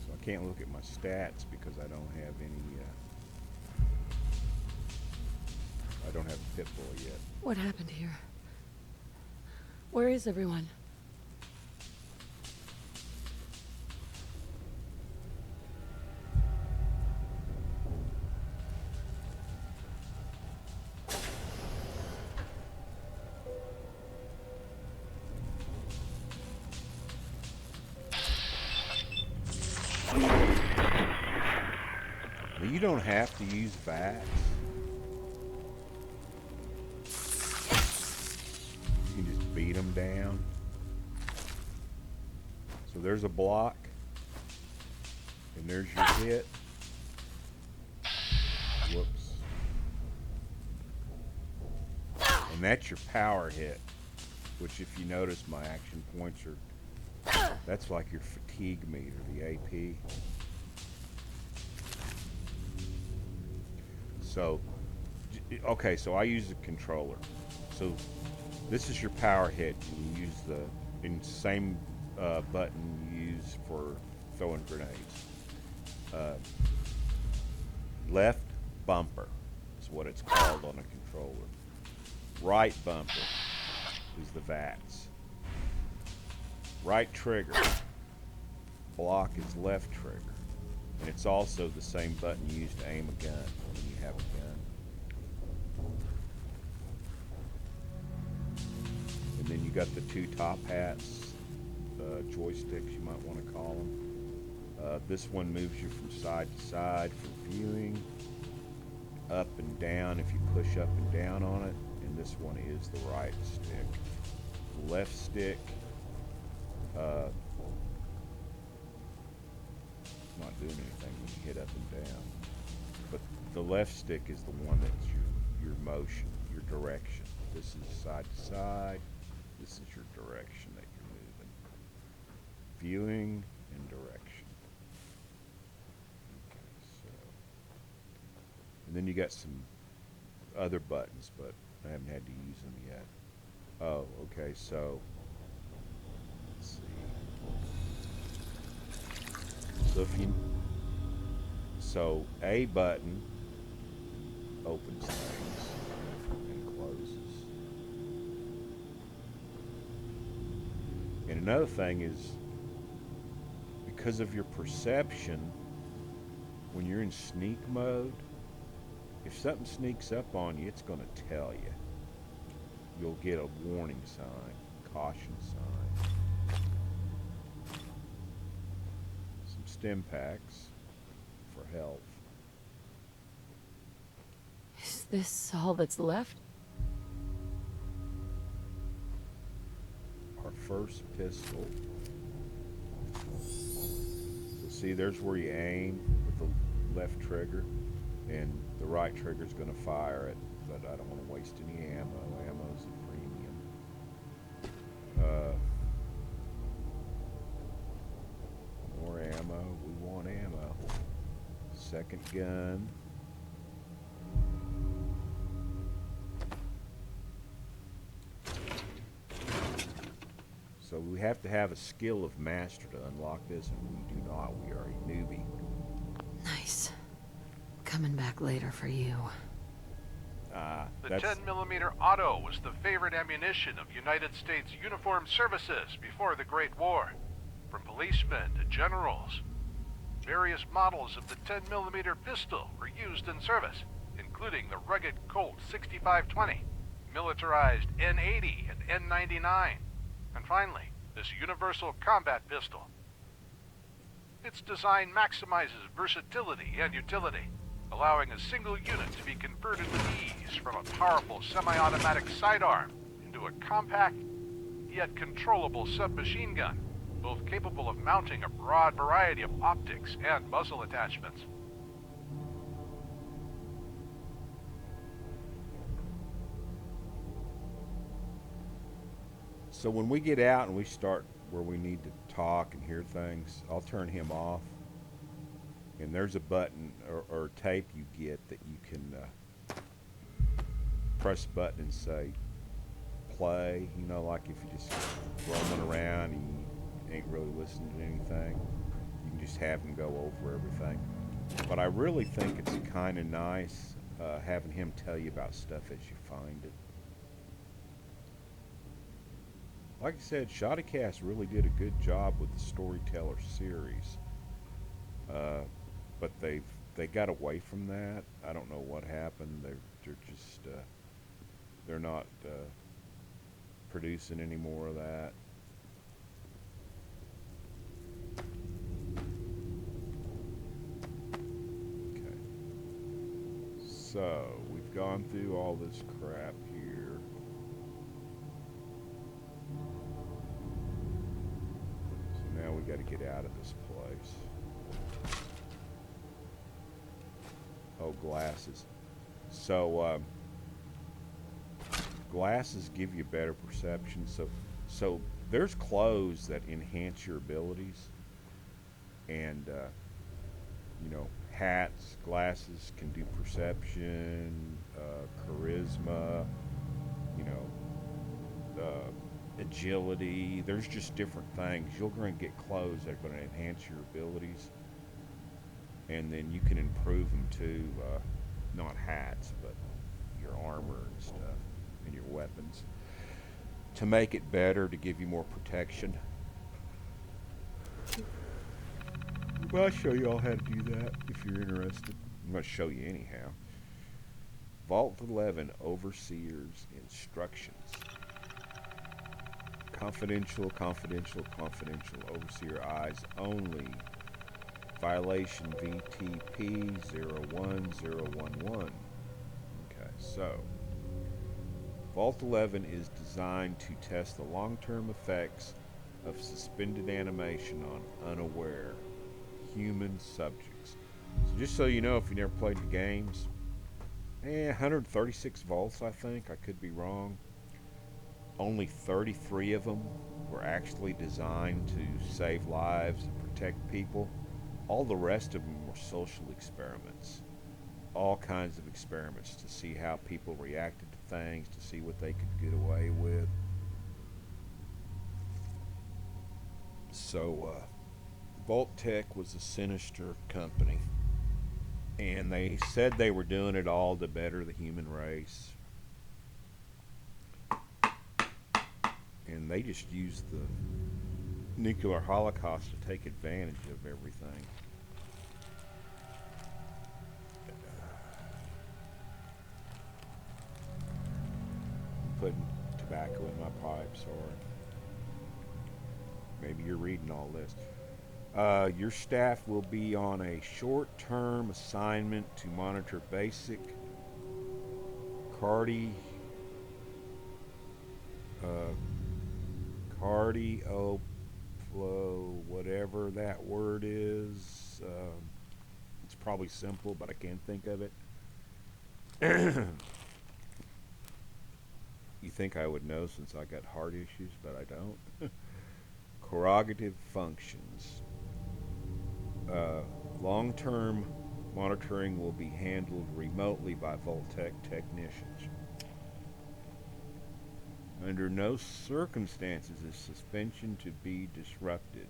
So I can't look at my stats because I don't have any, I don't have a pit bull yet. What happened here? Where is everyone? You don't have to use VATS. You can just beat them down. So there's a block, and there's your hit. Whoops. And that's your power hit, which if you notice my action points are, that's like your fatigue meter, the AP. So, okay, so I use a controller. So this is your power hit. You use the same button you use for throwing grenades. Left bumper is what it's called on a controller. Right bumper is the VATS. Right trigger. Block is left trigger. And it's also the same button you use to aim a gun when you have a gun. And then you got the two top hats, joysticks you might want to call them. This one moves you from side to side for viewing, up and down if you push up and down on it, and this one is the right stick. The left stick, not doing anything when you hit up and down, but the left stick is the one that's your motion, your direction. This is side to side. This is your direction that you're moving. Viewing and direction. Okay, so. And then you got some other buttons, but I haven't had to use them yet. Oh, okay, so. Let's see. So if you. So A button opens things and closes. And another thing is, because of your perception, when you're in sneak mode, if something sneaks up on you, it's going to tell you. You'll get a warning sign, caution sign. Some stim packs for health. Is this all that's left? Our first pistol. So see, there's where you aim with the left trigger, and the right trigger is going to fire it, but I don't want to waste any ammo. Ammo's a premium. More ammo. We want ammo. Second gun. So we have to have a skill of master to unlock this, and we do not. We are a newbie. Nice. Coming back later for you. The 10mm auto was the favorite ammunition of United States uniformed services before the Great War. From policemen to generals. Various models of the 10mm pistol were used in service, including the rugged Colt 6520, militarized N80 and N99, and finally, this universal combat pistol. Its design maximizes versatility and utility, allowing a single unit to be converted with ease from a powerful semi-automatic sidearm into a compact, yet controllable submachine gun, both capable of mounting a broad variety of optics and muzzle attachments. So when we get out and we start where we need to talk and hear things, I'll turn him off. And there's a button or tape you get that you can press a button and say play. You know, like if you just roaming around and you ain't really listening to anything, you can just have him go over everything. But I really think it's kind of nice having him tell you about stuff as you find it. Like I said, Shottycast really did a good job with the Storyteller series. But they got away from that. I don't know what happened. They're just they're not producing any more of that. Okay. So we've gone through all this crap here. So now we got to get out of this place. Oh, glasses. So, glasses give you better perception. So there's clothes that enhance your abilities. And, you know, hats, glasses can do perception, charisma, you know, agility. There's just different things. You're going to get clothes that are going to enhance your abilities. And then you can improve them too, not hats, but your armor and stuff, and your weapons, to make it better, to give you more protection. Well, I'll show you all how to do that if you're interested. I'm going to show you anyhow. Vault-11 Overseer's Instructions. Confidential, confidential, confidential. Overseer eyes only. Violation VTP 01011. Okay, so Vault-11 is designed to test the long-term effects of suspended animation on unaware human subjects. So just so you know, if you never played the games, 136 vaults, I think. I could be wrong. Only 33 of them were actually designed to save lives and protect people. All the rest of them were social experiments. All kinds of experiments to see how people reacted to things, to see what they could get away with. So, Vault-Tec was a sinister company. And they said they were doing it all to better the human race. And they just used the nuclear holocaust to take advantage of everything. I'm putting tobacco in my pipe, sorry. Maybe you're reading all this. Your staff will be on a short-term assignment to monitor basic cardio flow, whatever that word is. It's probably simple, but I can't think of it. You think I would know since I got heart issues, but I don't. Corrogative functions. Long-term monitoring will be handled remotely by Vault-Tec technicians. Under no circumstances is suspension to be disrupted.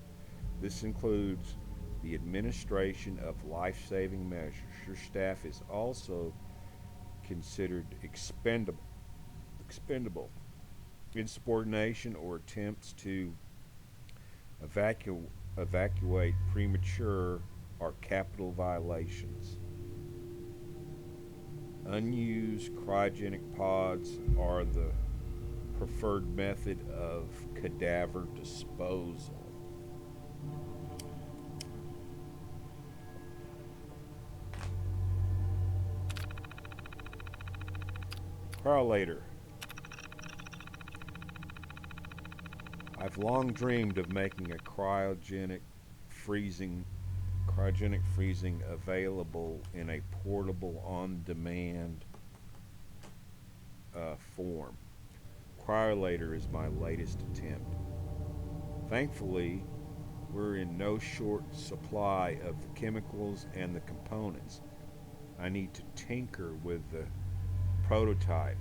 This includes the administration of life-saving measures. Your staff is also considered expendable. Insubordination or attempts to evacuate premature are capital violations. Unused cryogenic pods are the preferred method of cadaver disposal. Correlator. I've long dreamed of making a cryogenic freezing available in a portable on-demand form. Cryolator is my latest attempt. Thankfully, we're in no short supply of the chemicals and the components. I need to tinker with the prototype.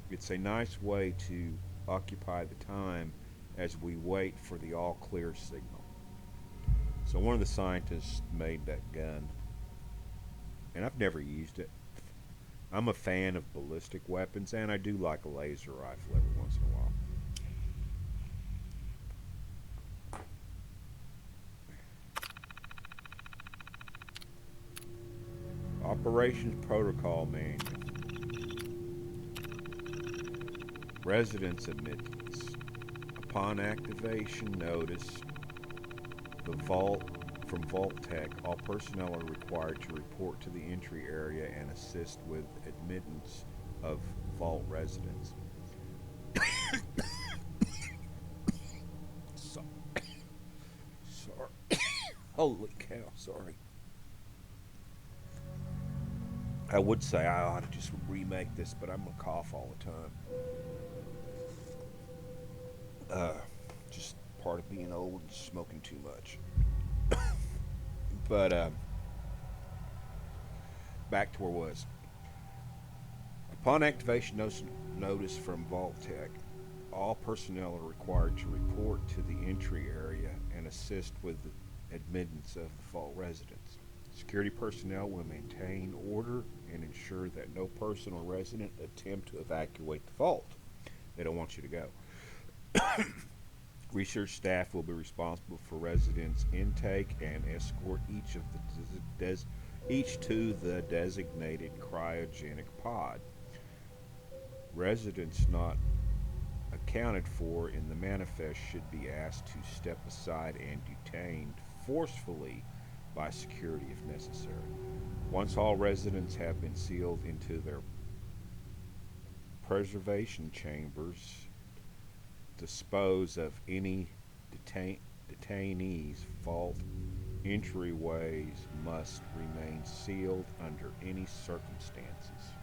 It's a nice way to occupy the time as we wait for the all-clear signal. So one of the scientists made that gun, and I've never used it. I'm a fan of ballistic weapons, and I do like a laser rifle every once in a while. Operations Protocol Manual. Residence admittance. Upon activation notice, from Vault-Tec, all personnel are required to report to the entry area and assist with admittance of Vault residents. Sorry. Holy cow, sorry. I would say I ought to just remake this, but I'm going to cough all the time. Just part of being old and smoking too much. But back to where I was. Upon activation notice from Vault-Tec, all personnel are required to report to the entry area and assist with the admittance of the Vault residents. Security personnel will maintain order and ensure that no person or resident attempt to evacuate the Vault. They don't want you to go. Research staff will be responsible for residents' intake and escort each to the designated cryogenic pod. Residents not accounted for in the manifest should be asked to step aside and detained forcefully by security if necessary. Once all residents have been sealed into their preservation chambers, dispose of any detainees. Vault entryways must remain sealed under any circumstances.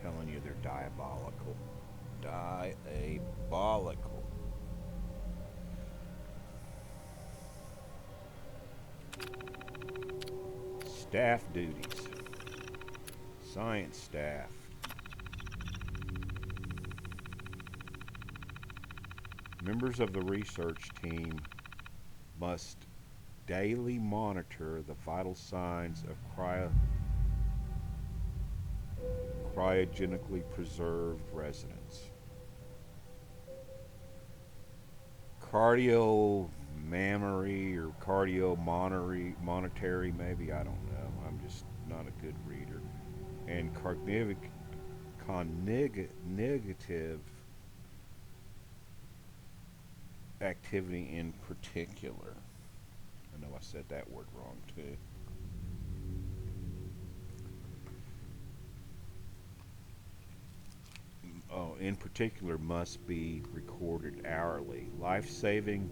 telling you, they're diabolical. Diabolical. Staff duties. Science staff. Members of the research team must daily monitor the vital signs of cryogenically preserved residents. Cardio-mammary or cardio-monetary, maybe, I don't know. I'm just not a good reader. And cognitive activity in particular. I know I said that word wrong too. Oh, in particular must be recorded hourly. Life-saving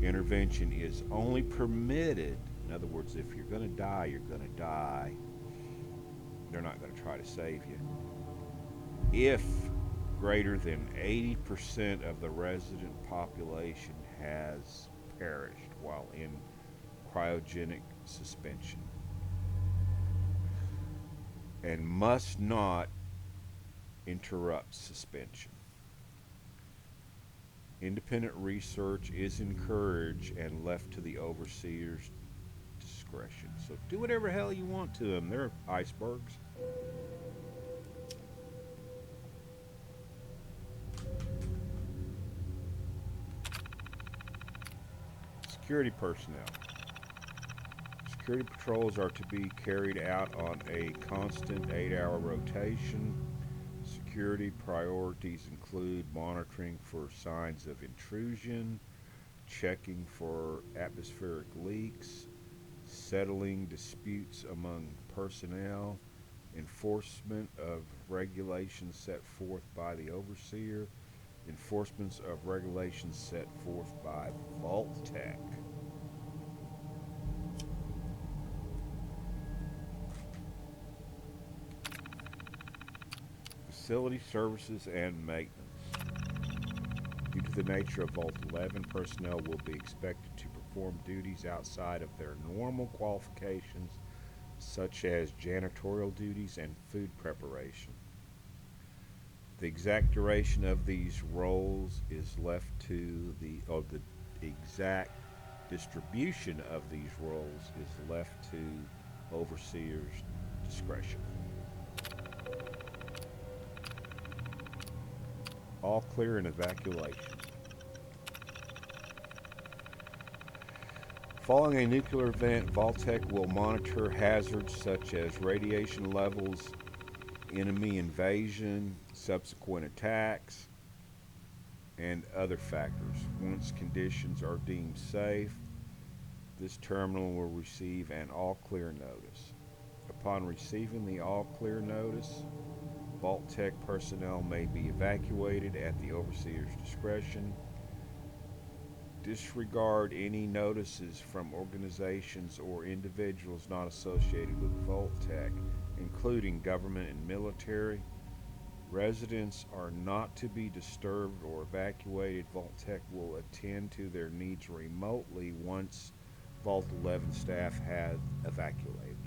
intervention is only permitted. In other words, if you're going to die, you're going to die. They're not going to try to save you. If greater than 80% of the resident population has perished while in cryogenic suspension, and must not interrupt suspension. Independent research is encouraged and left to the overseer's discretion. So do whatever hell you want to them. They're icebergs. Security personnel. Security patrols are to be carried out on a constant 8-hour rotation. Security priorities include monitoring for signs of intrusion, checking for atmospheric leaks, settling disputes among personnel, enforcement of regulations set forth by the overseer, enforcements of regulations set forth by Vault-Tec. Facility services and maintenance. Due to the nature of Vault 11, personnel will be expected to perform duties outside of their normal qualifications, such as janitorial duties and food preparation. The exact duration of these roles is left to the exact distribution of these roles is left to overseer's discretion. All clear and evacuation. Following a nuclear event, Vault-Tec will monitor hazards such as radiation levels, enemy invasion, subsequent attacks, and other factors. Once conditions are deemed safe, this terminal will receive an all-clear notice. Upon receiving the all-clear notice, Vault-Tec personnel may be evacuated at the overseer's discretion. Disregard any notices from organizations or individuals not associated with Vault-Tec, including government and military. Residents are not to be disturbed or evacuated. Vault-Tec will attend to their needs remotely once Vault 11 staff has evacuated.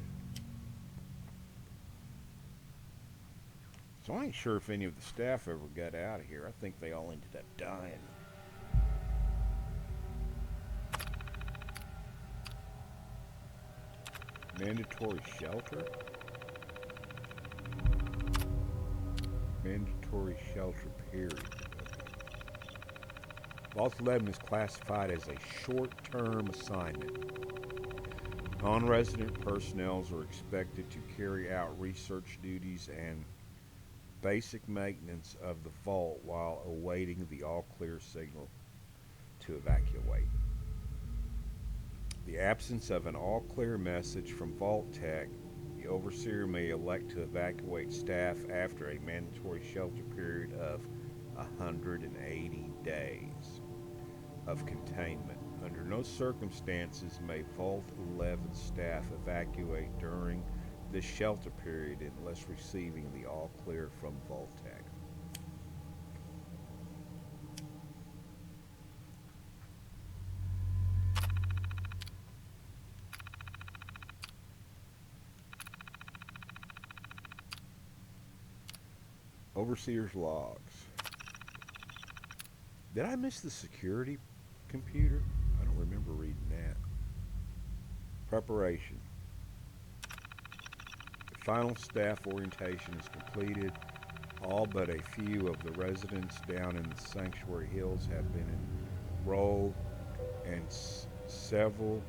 So I ain't sure if any of the staff ever got out of here. I think they all ended up dying. Mandatory shelter? Mandatory shelter period. Vault 11 is classified as a short-term assignment. Non-resident personnel are expected to carry out research duties and basic maintenance of the vault while awaiting the all-clear signal to evacuate. The absence of an all-clear message from Vault-Tec, the overseer may elect to evacuate staff after a mandatory shelter period of 180 days of containment. Under no circumstances may Vault 11 staff evacuate during this shelter period unless receiving the all clear from Vault-Tec. Overseer's logs. Did I miss the security computer? I don't remember reading that. Preparation. The final staff orientation is completed. All but a few of the residents down in the Sanctuary Hills have been enrolled, and several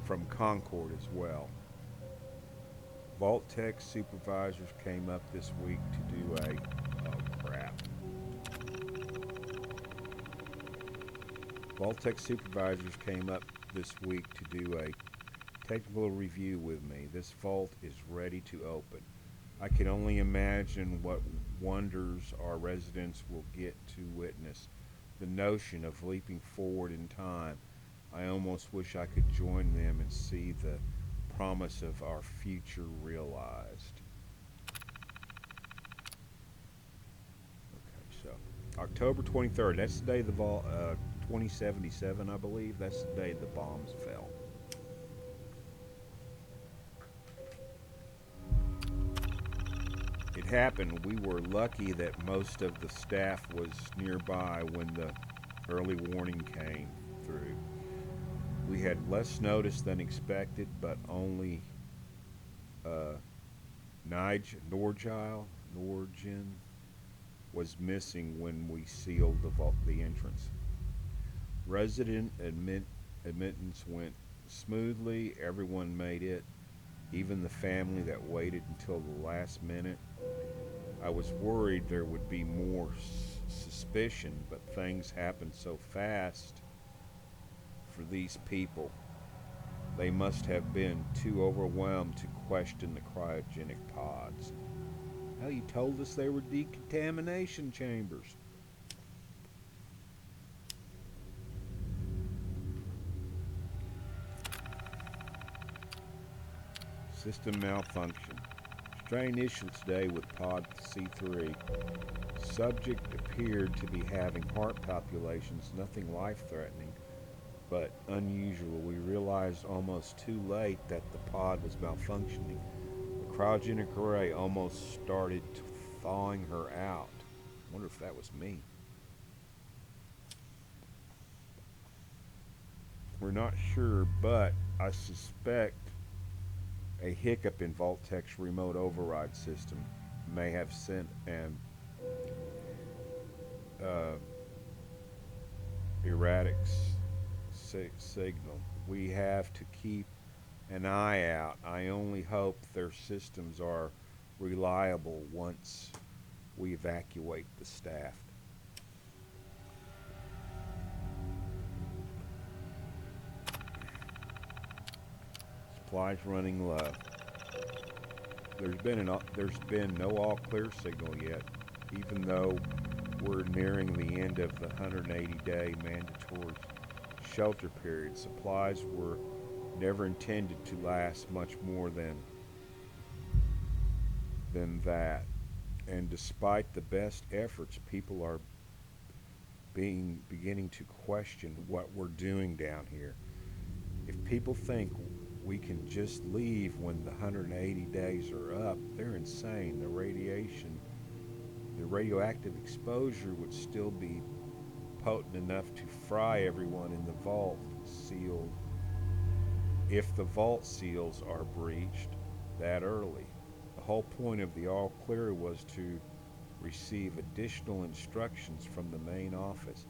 from Concord as well. Vault-Tec supervisors came up this week to do a... oh crap. Vault-Tec supervisors came up this week to do a technical review with me. This vault is ready to open. I can only imagine what wonders our residents will get to witness. The notion of leaping forward in time. I almost wish I could join them and see the promise of our future realized. Okay, so October 23rd, that's the day the vault, 2077, I believe. That's the day the bombs fell. It happened. We were lucky that most of the staff was nearby when the early warning came through. We had less notice than expected, but only Norgine was missing when we sealed the entrance. Resident admittance went smoothly. Everyone made it, even the family that waited until the last minute. I was worried there would be more suspicion, but things happened so fast for these people. They must have been too overwhelmed to question the cryogenic pods. Hell, you told us they were decontamination chambers. System malfunction. Strain issued today with pod C3. Subject appeared to be having heart palpitations, nothing life-threatening, but unusual. We realized almost too late that the pod was malfunctioning. The cryogenic array almost started thawing her out. I wonder if that was me. We're not sure, but I suspect a hiccup in Vault-Tec's remote override system may have sent an erratic signal. We have to keep an eye out. I only hope their systems are reliable once we evacuate the staff. Supplies running low. There's been no all clear signal yet, even though we're nearing the end of the 180-day mandatory shelter period. Supplies were never intended to last much more than that. And despite the best efforts, people are beginning to question what we're doing down here. If people think we can just leave when the 180 days are up, they're insane. The radioactive exposure would still be potent enough to fry everyone in the vault sealed if the vault seals are breached that early. The whole point of the all clear was to receive additional instructions from the main office.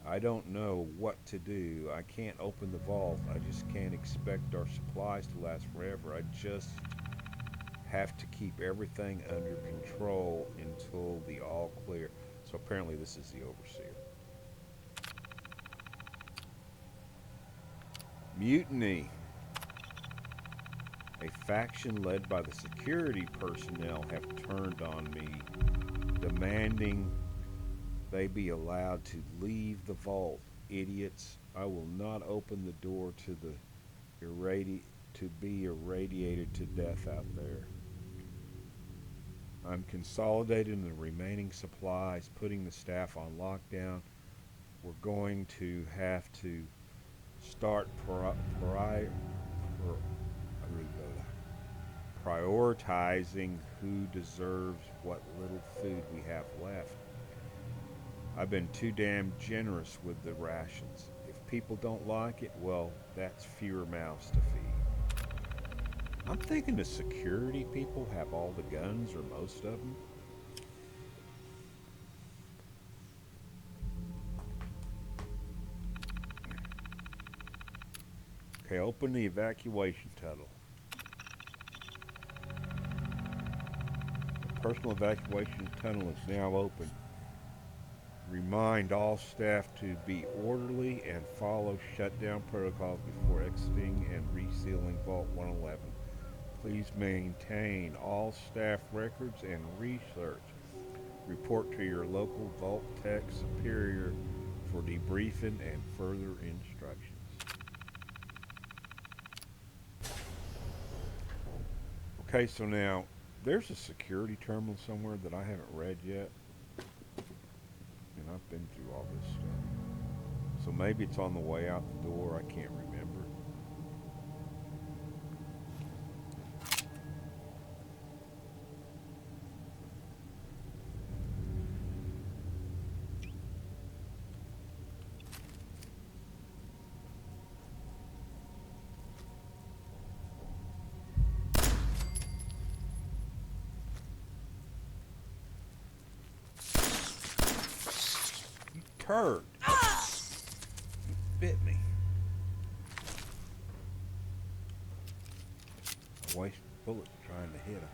I don't know what to do. I can't open the vault. I just can't expect our supplies to last forever. I just have to keep everything under control until the all clear. So apparently this is the Overseer. Mutiny. A faction led by the security personnel have turned on me, demanding they be allowed to leave the vault. Idiots. I will not open the door to the to be irradiated to death out there. I'm consolidating the remaining supplies, putting the staff on lockdown. We're going to have to start prioritizing who deserves what little food we have left. I've been too damn generous with the rations. If people don't like it, well, that's fewer mouths to feed. I'm thinking the security people have all the guns, or most of them. Okay, open the evacuation tunnel. The personal evacuation tunnel is now open. Remind all staff to be orderly and follow shutdown protocols before exiting and resealing Vault 111. Please maintain all staff records and research. Report to your local Vault-Tec superior for debriefing and further instructions. Okay, so now there's a security terminal somewhere that I haven't read yet. And I've been through all this stuff. So maybe it's on the way out the door, I can't remember. Turd. You bit me. I wasted bullets trying to hit him.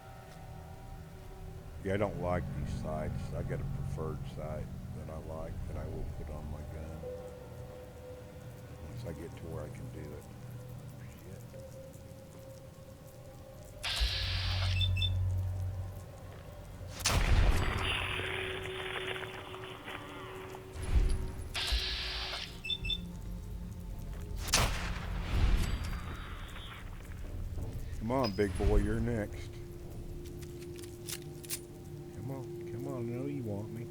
Yeah, I don't like these sights. I got a preferred sight that I like that I will put on my gun once I get to where I can do it. Shit. Come on, big boy, you're next. Come on, I know you want me.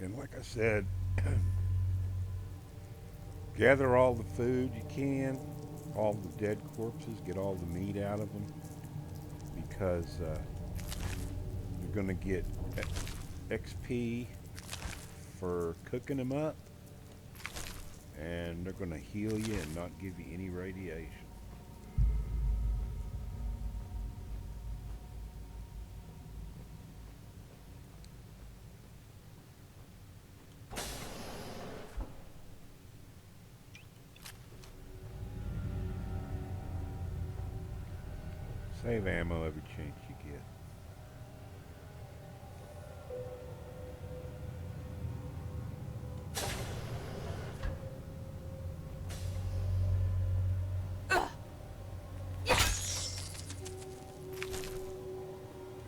And like I said, gather all the food you can, all the dead corpses, get all the meat out of them, because you're going to get XP for cooking them up, and they're going to heal you and not give you any radiation. Save ammo every chance you get.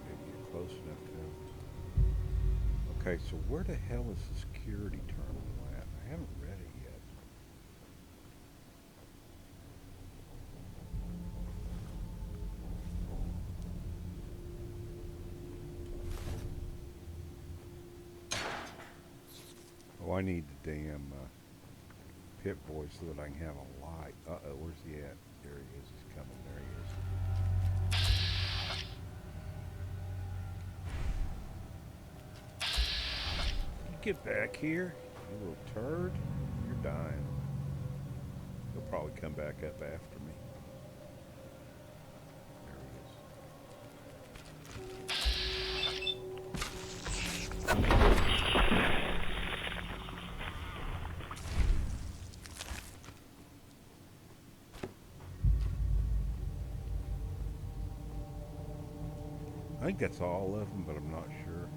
Maybe you're close enough to him. Okay, so where the hell is the security terminal at? I haven't read it yet. Oh, I need the damn Pit Boy so that I can have a light. Uh-oh, where's he at? There he is. He's coming. There he is. You get back here, you little turd. You're dying. He'll probably come back up after me. There he is. I think that's all of them, but I'm not sure.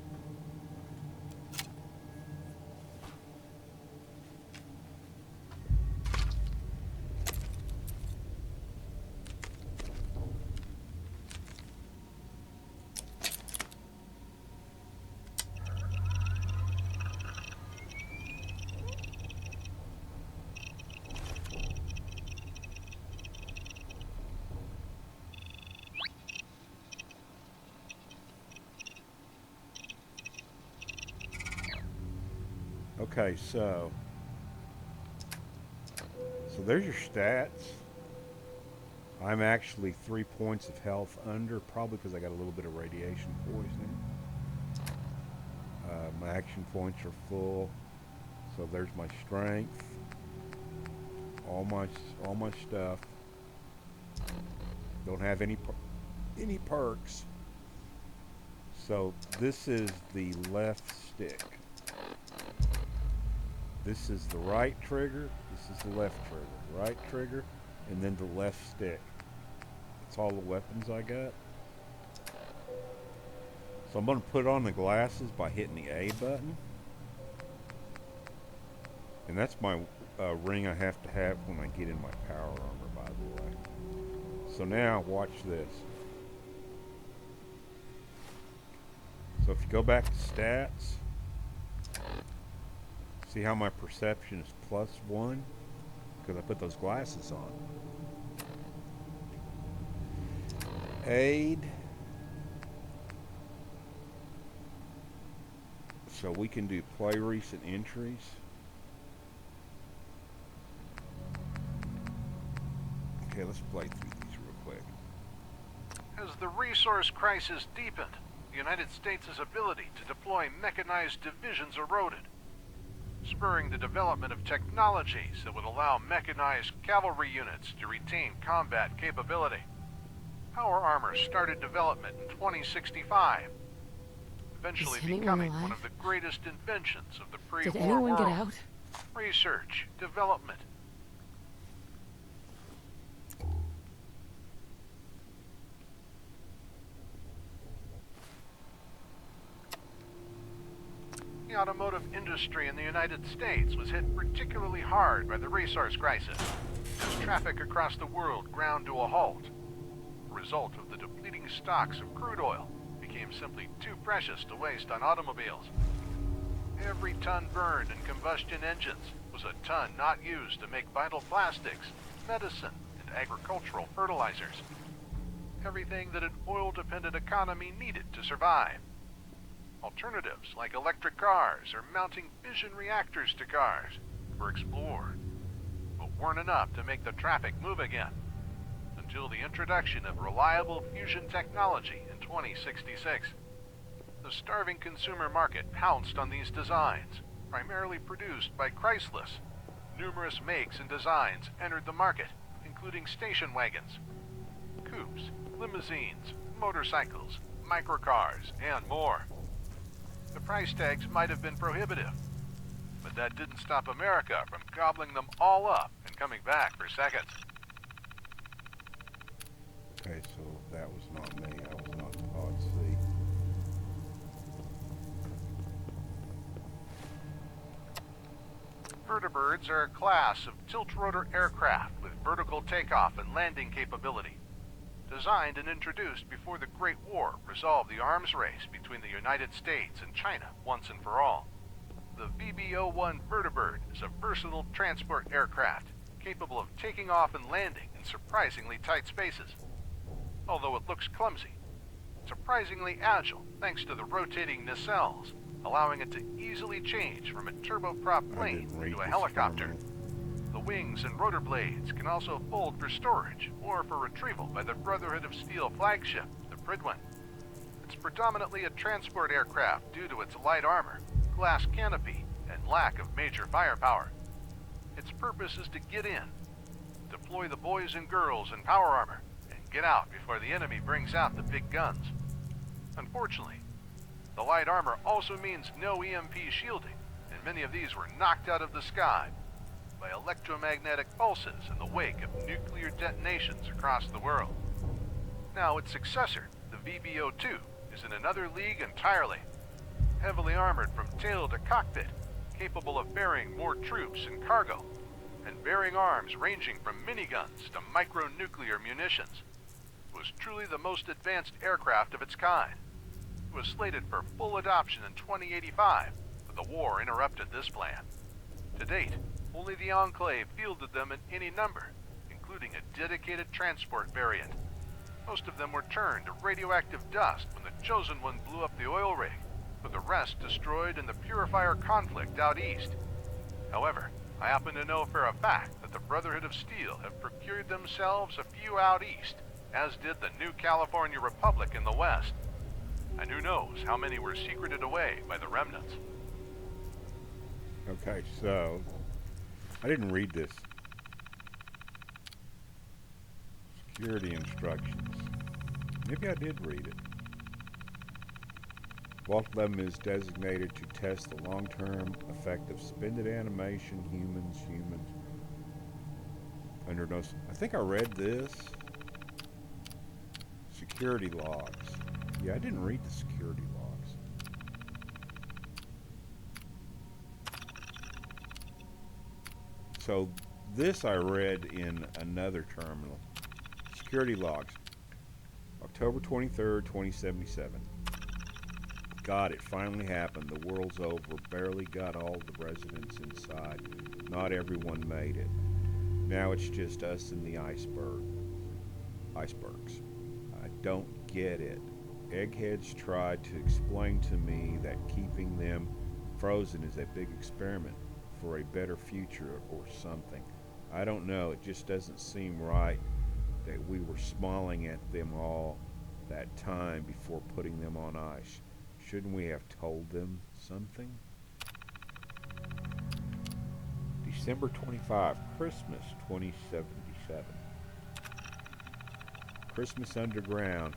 Okay, so there's your stats. I'm actually 3 points of health under, probably because I got a little bit of radiation poisoning. My action points are full, so there's my strength, all my stuff. Don't have any perks. So this is the left stick. This is the right trigger. This is the left trigger. Right trigger, and then the left stick. That's all the weapons I got. So I'm going to put on the glasses by hitting the A button. And that's my ring I have to have when I get in my power armor, by the way. So now, watch this. So if you go back to stats, see how my perception is +1? Because I put those glasses on. Aid. So we can do play recent entries. Okay, let's play through these real quick. As the resource crisis deepened, the United States' ability to deploy mechanized divisions eroded, spurring the development of technologies that would allow mechanized cavalry units to retain combat capability. Power Armor started development in 2065, eventually becoming one of the greatest inventions of the pre-war Did anyone world. get out? Research, development. The automotive industry in the United States was hit particularly hard by the resource crisis, as traffic across the world ground to a halt. A result of the depleting stocks of crude oil became simply too precious to waste on automobiles. Every ton burned in combustion engines was a ton not used to make vital plastics, medicine, and agricultural fertilizers. Everything that an oil-dependent economy needed to survive. Alternatives like electric cars or mounting fission reactors to cars were explored, but weren't enough to make the traffic move again, until the introduction of reliable fusion technology in 2066. The starving consumer market pounced on these designs, primarily produced by Chrysler. Numerous makes and designs entered the market, including station wagons, coupes, limousines, motorcycles, microcars, and more. The price tags might have been prohibitive, but that didn't stop America from gobbling them all up and coming back for seconds. Okay, so that was not me. I was not in Pod C. Vertibirds are a class of tilt-rotor aircraft with vertical takeoff and landing capability. Designed and introduced before the Great War resolved the arms race between the United States and China once and for all. The VB-01 Vertibird is a versatile transport aircraft capable of taking off and landing in surprisingly tight spaces. Although it looks clumsy, it's surprisingly agile thanks to the rotating nacelles, allowing it to easily change from a turboprop plane to a helicopter. The wings and rotor blades can also fold for storage or for retrieval by the Brotherhood of Steel flagship, the Prydwen. It's predominantly a transport aircraft due to its light armor, glass canopy, and lack of major firepower. Its purpose is to get in, deploy the boys and girls in power armor, and get out before the enemy brings out the big guns. Unfortunately, the light armor also means no EMP shielding, and many of these were knocked out of the sky by electromagnetic pulses in the wake of nuclear detonations across the world. Now its successor, the VB-02, is in another league entirely. Heavily armored from tail to cockpit, capable of bearing more troops and cargo, and bearing arms ranging from miniguns to micronuclear munitions. It was truly the most advanced aircraft of its kind. It was slated for full adoption in 2085, but the war interrupted this plan. To date, only the Enclave fielded them in any number, including a dedicated transport variant. Most of them were turned to radioactive dust when the Chosen One blew up the oil rig, with the rest destroyed in the Purifier conflict out east, However, I happen to know for a fact that the Brotherhood of Steel have procured themselves a few out east, as did the New California Republic in the west. And who knows how many were secreted away by the remnants. Okay, so I didn't read this. Security instructions. Maybe I did read it. Vault-Tec is designated to test the long-term effect of suspended animation, humans. Under no... I think I read this. Security logs. Yeah, I didn't read the security logs. So this I read in another terminal. Security logs. October 23rd, 2077. God, it finally happened. The world's over. Barely got all the residents inside. Not everyone made it. Now it's just us and the icebergs. I don't get it. Eggheads tried to explain to me that keeping them frozen is a big experiment for a better future or something. I don't know. It just doesn't seem right that we were smiling at them all that time before putting them on ice. Shouldn't we have told them something? December 25, Christmas 2077. Christmas underground.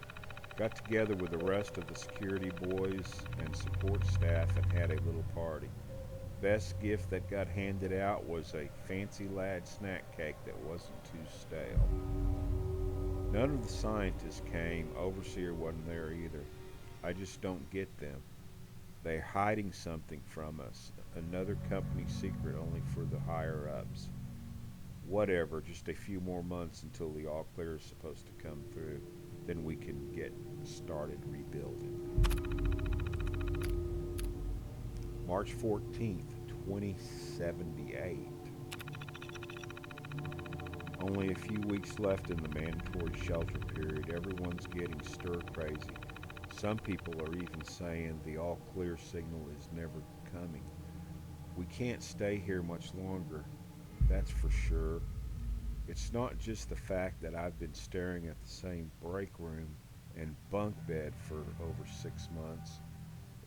Got together with the rest of the security boys and support staff and had a little party. Best gift that got handed out was a fancy lad snack cake that wasn't too stale. None of the scientists came. Overseer wasn't there either. I just don't get them. They're hiding something from us. Another company secret only for the higher-ups. Whatever, just a few more months until the all-clear is supposed to come through. Then we can get started rebuilding. March 14th, 2078. Only a few weeks left in the mandatory shelter period. Everyone's getting stir-crazy. Some people are even saying the all-clear signal is never coming. We can't stay here much longer, that's for sure. It's not just the fact that I've been staring at the same break room and bunk bed for over 6 months.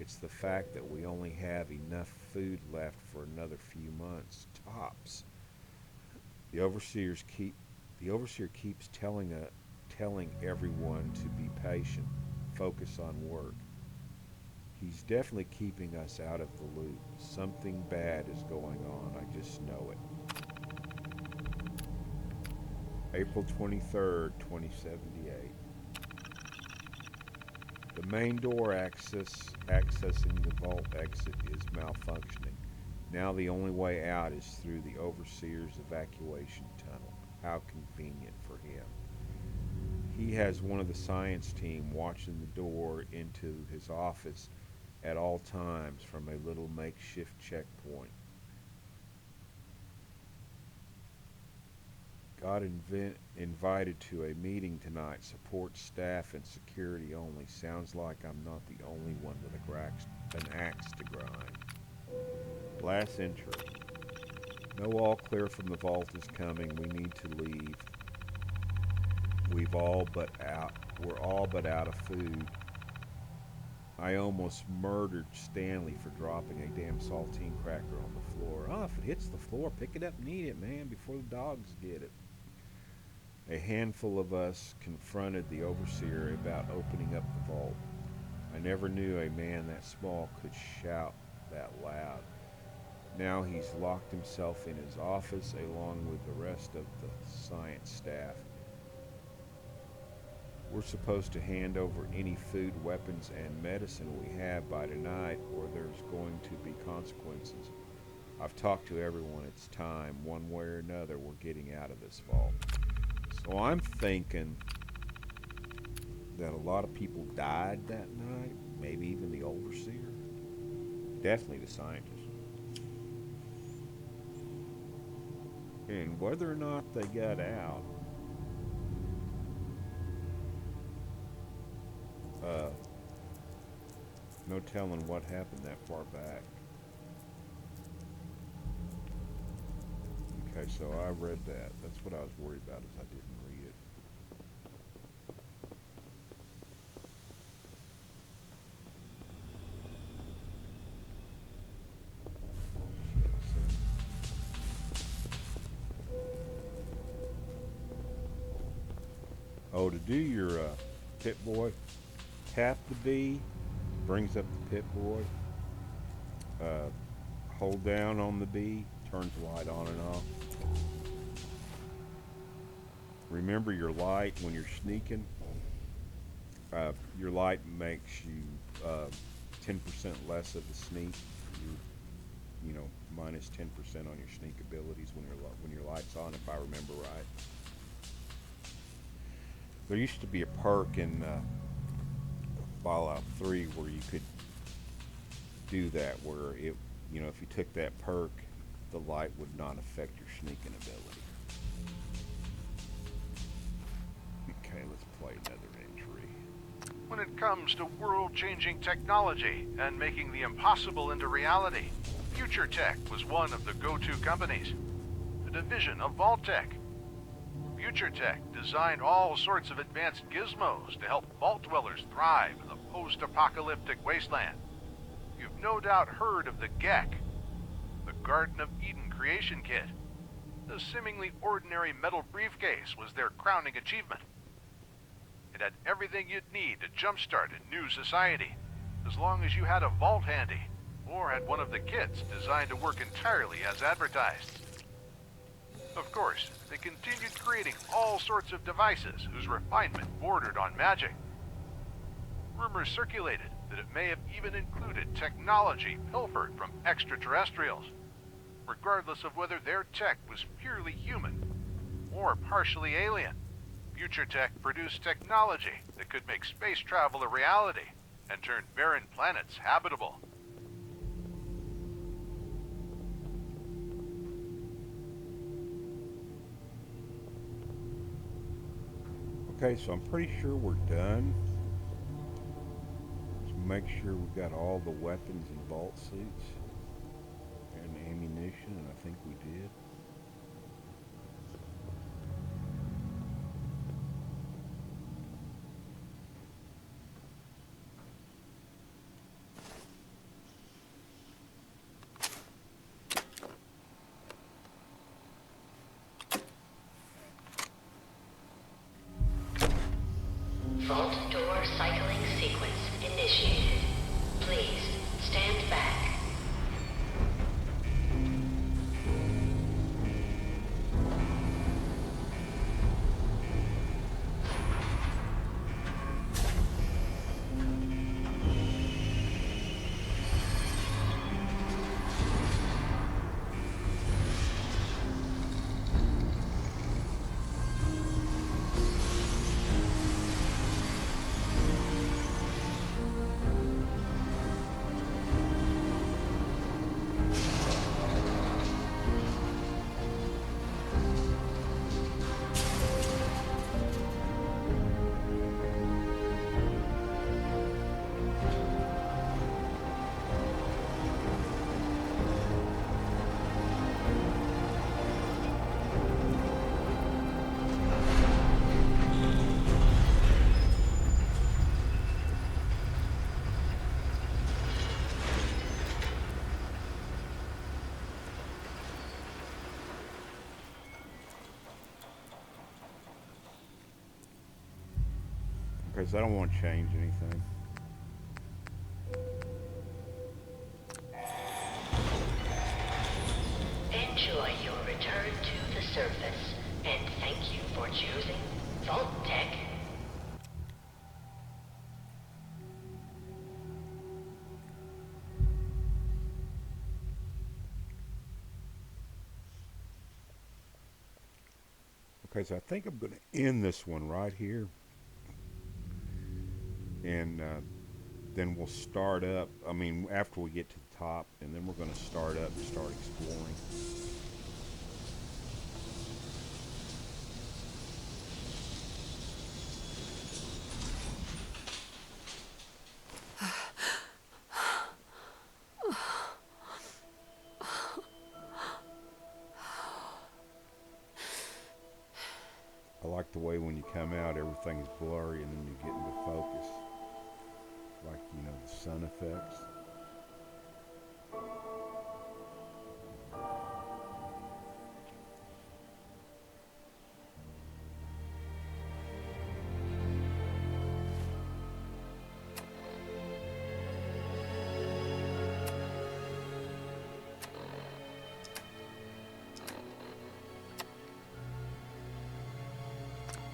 It's the fact that we only have enough food left for another few months, tops. The overseer keeps telling everyone to be patient, focus on work. He's definitely keeping us out of the loop. Something bad is going on, I just know it. April 23rd, 2078. The main door accessing the vault exit is malfunctioning. Now the only way out is through the Overseer's evacuation tunnel. How convenient for him. He has one of the science team watching the door into his office at all times from a little makeshift checkpoint. Got invited to a meeting tonight. Support staff and security only. Sounds like I'm not the only one with an axe to grind. Last entry. No all clear from the vault is coming. We need to leave. We're all but out of food. I almost murdered Stanley for dropping a damn saltine cracker on the floor. Oh, if it hits the floor, pick it up and eat it, man, before the dogs get it. A handful of us confronted the Overseer about opening up the vault. I never knew a man that small could shout that loud. Now he's locked himself in his office along with the rest of the science staff. We're supposed to hand over any food, weapons, and medicine we have by tonight, or there's going to be consequences. I've talked to everyone. It's time. One way or another, we're getting out of this vault. So I'm thinking that a lot of people died that night, maybe even the Overseer. Definitely the scientist. And whether or not they got out, no telling what happened that far back. Okay, so I read that. That's what I was worried about, is I didn't read it. Oh, to do your Pit Boy, tap the B, brings up the Pit Boy. Hold down on the B, turns the light on and off. Remember your light when you're sneaking. Your light makes you 10% less of a sneak. You know, minus 10% on your sneak abilities when your light's on, if I remember right. There used to be a perk in Fallout 3 where you could do that, where it, you know, if you took that perk, the light would not affect your sneaking ability. Okay, let's play another entry. When it comes to world-changing technology and making the impossible into reality, Future Tech was one of the go-to companies, a division of Vault-Tec. Future Tech designed all sorts of advanced gizmos to help vault dwellers thrive in the post-apocalyptic wasteland. You've no doubt heard of the GEC, the Garden of Eden creation kit. The seemingly ordinary metal briefcase was their crowning achievement. It had everything you'd need to jumpstart a new society, as long as you had a vault handy, or had one of the kits designed to work entirely as advertised. Of course, they continued creating all sorts of devices whose refinement bordered on magic. Rumors circulated that it may have even included technology pilfered from extraterrestrials, regardless of whether their tech was purely human or partially alien. Future Tech produced technology that could make space travel a reality and turn barren planets habitable. Okay, so I'm pretty sure we're done. Let's make sure we've got all the weapons and vault suits and ammunition, and I think we did. Vault door cycling sequence initiated. Please stand back. Okay, so I don't want to change anything. Enjoy your return to the surface, and thank you for choosing Vault-Tec. Okay, so I think I'm going to end this one right here. And then we'll start up, I mean, after we get to the top, and then we're going to start up and start exploring. like the way when you come out, everything is blurry and then you get into focus. Like, you know, the sun effects.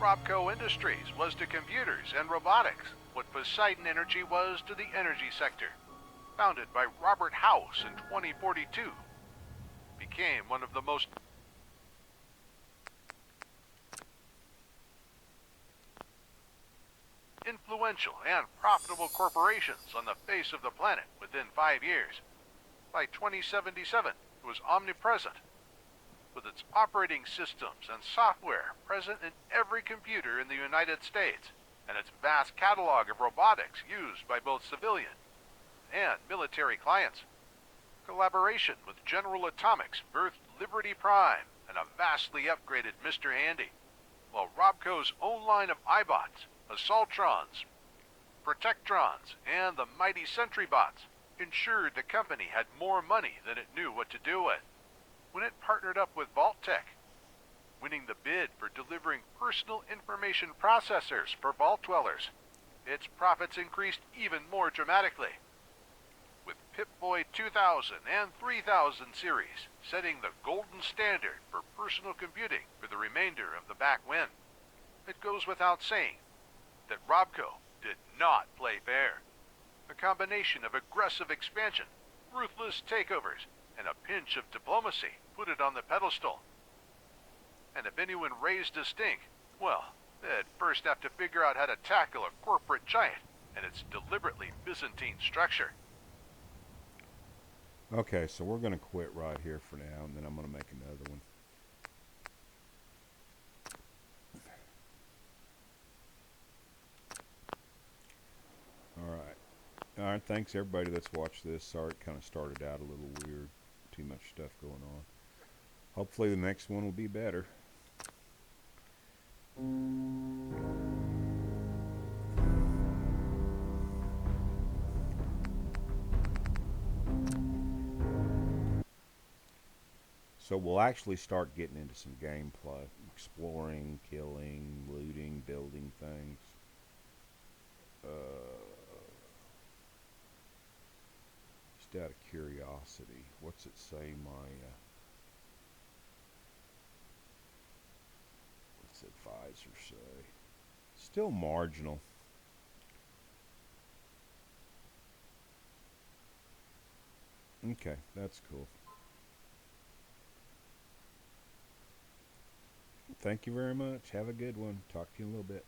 Robco Industries was to computers and robotics what Poseidon Energy was to the energy sector. Founded by Robert House in 2042, became one of the most influential and profitable corporations on the face of the planet within 5 years. By 2077, it was omnipresent, with its operating systems and software present in every computer in the United States, and its vast catalog of robotics used by both civilian and military clients. Collaboration with General Atomics birthed Liberty Prime and a vastly upgraded Mr. Handy, while Robco's own line of iBots, Assaultrons, Protectrons, and the mighty Sentry Bots ensured the company had more money than it knew what to do with. When it partnered up with Vault-Tec, winning the bid for delivering personal information processors for Vault Dwellers, its profits increased even more dramatically, with Pip-Boy 2000 and 3000 series setting the golden standard for personal computing for the remainder of the back when. It goes without saying that Robco did not play fair. A combination of aggressive expansion, ruthless takeovers, and a pinch of diplomacy put it on the pedestal. And if anyone raised a stink, well, they'd first have to figure out how to tackle a corporate giant and its deliberately Byzantine structure. Okay, so we're going to quit right here for now, and then I'm going to make another one. Alright, thanks everybody that's watched this. Sorry it kind of started out a little weird. Too much stuff going on. Hopefully the next one will be better. So we'll actually start getting into some gameplay. Exploring, killing, looting, building things. Just out of curiosity, what's it say what's the advisor say? Still marginal. Okay, that's cool. Thank you very much. Have a good one. Talk to you in a little bit.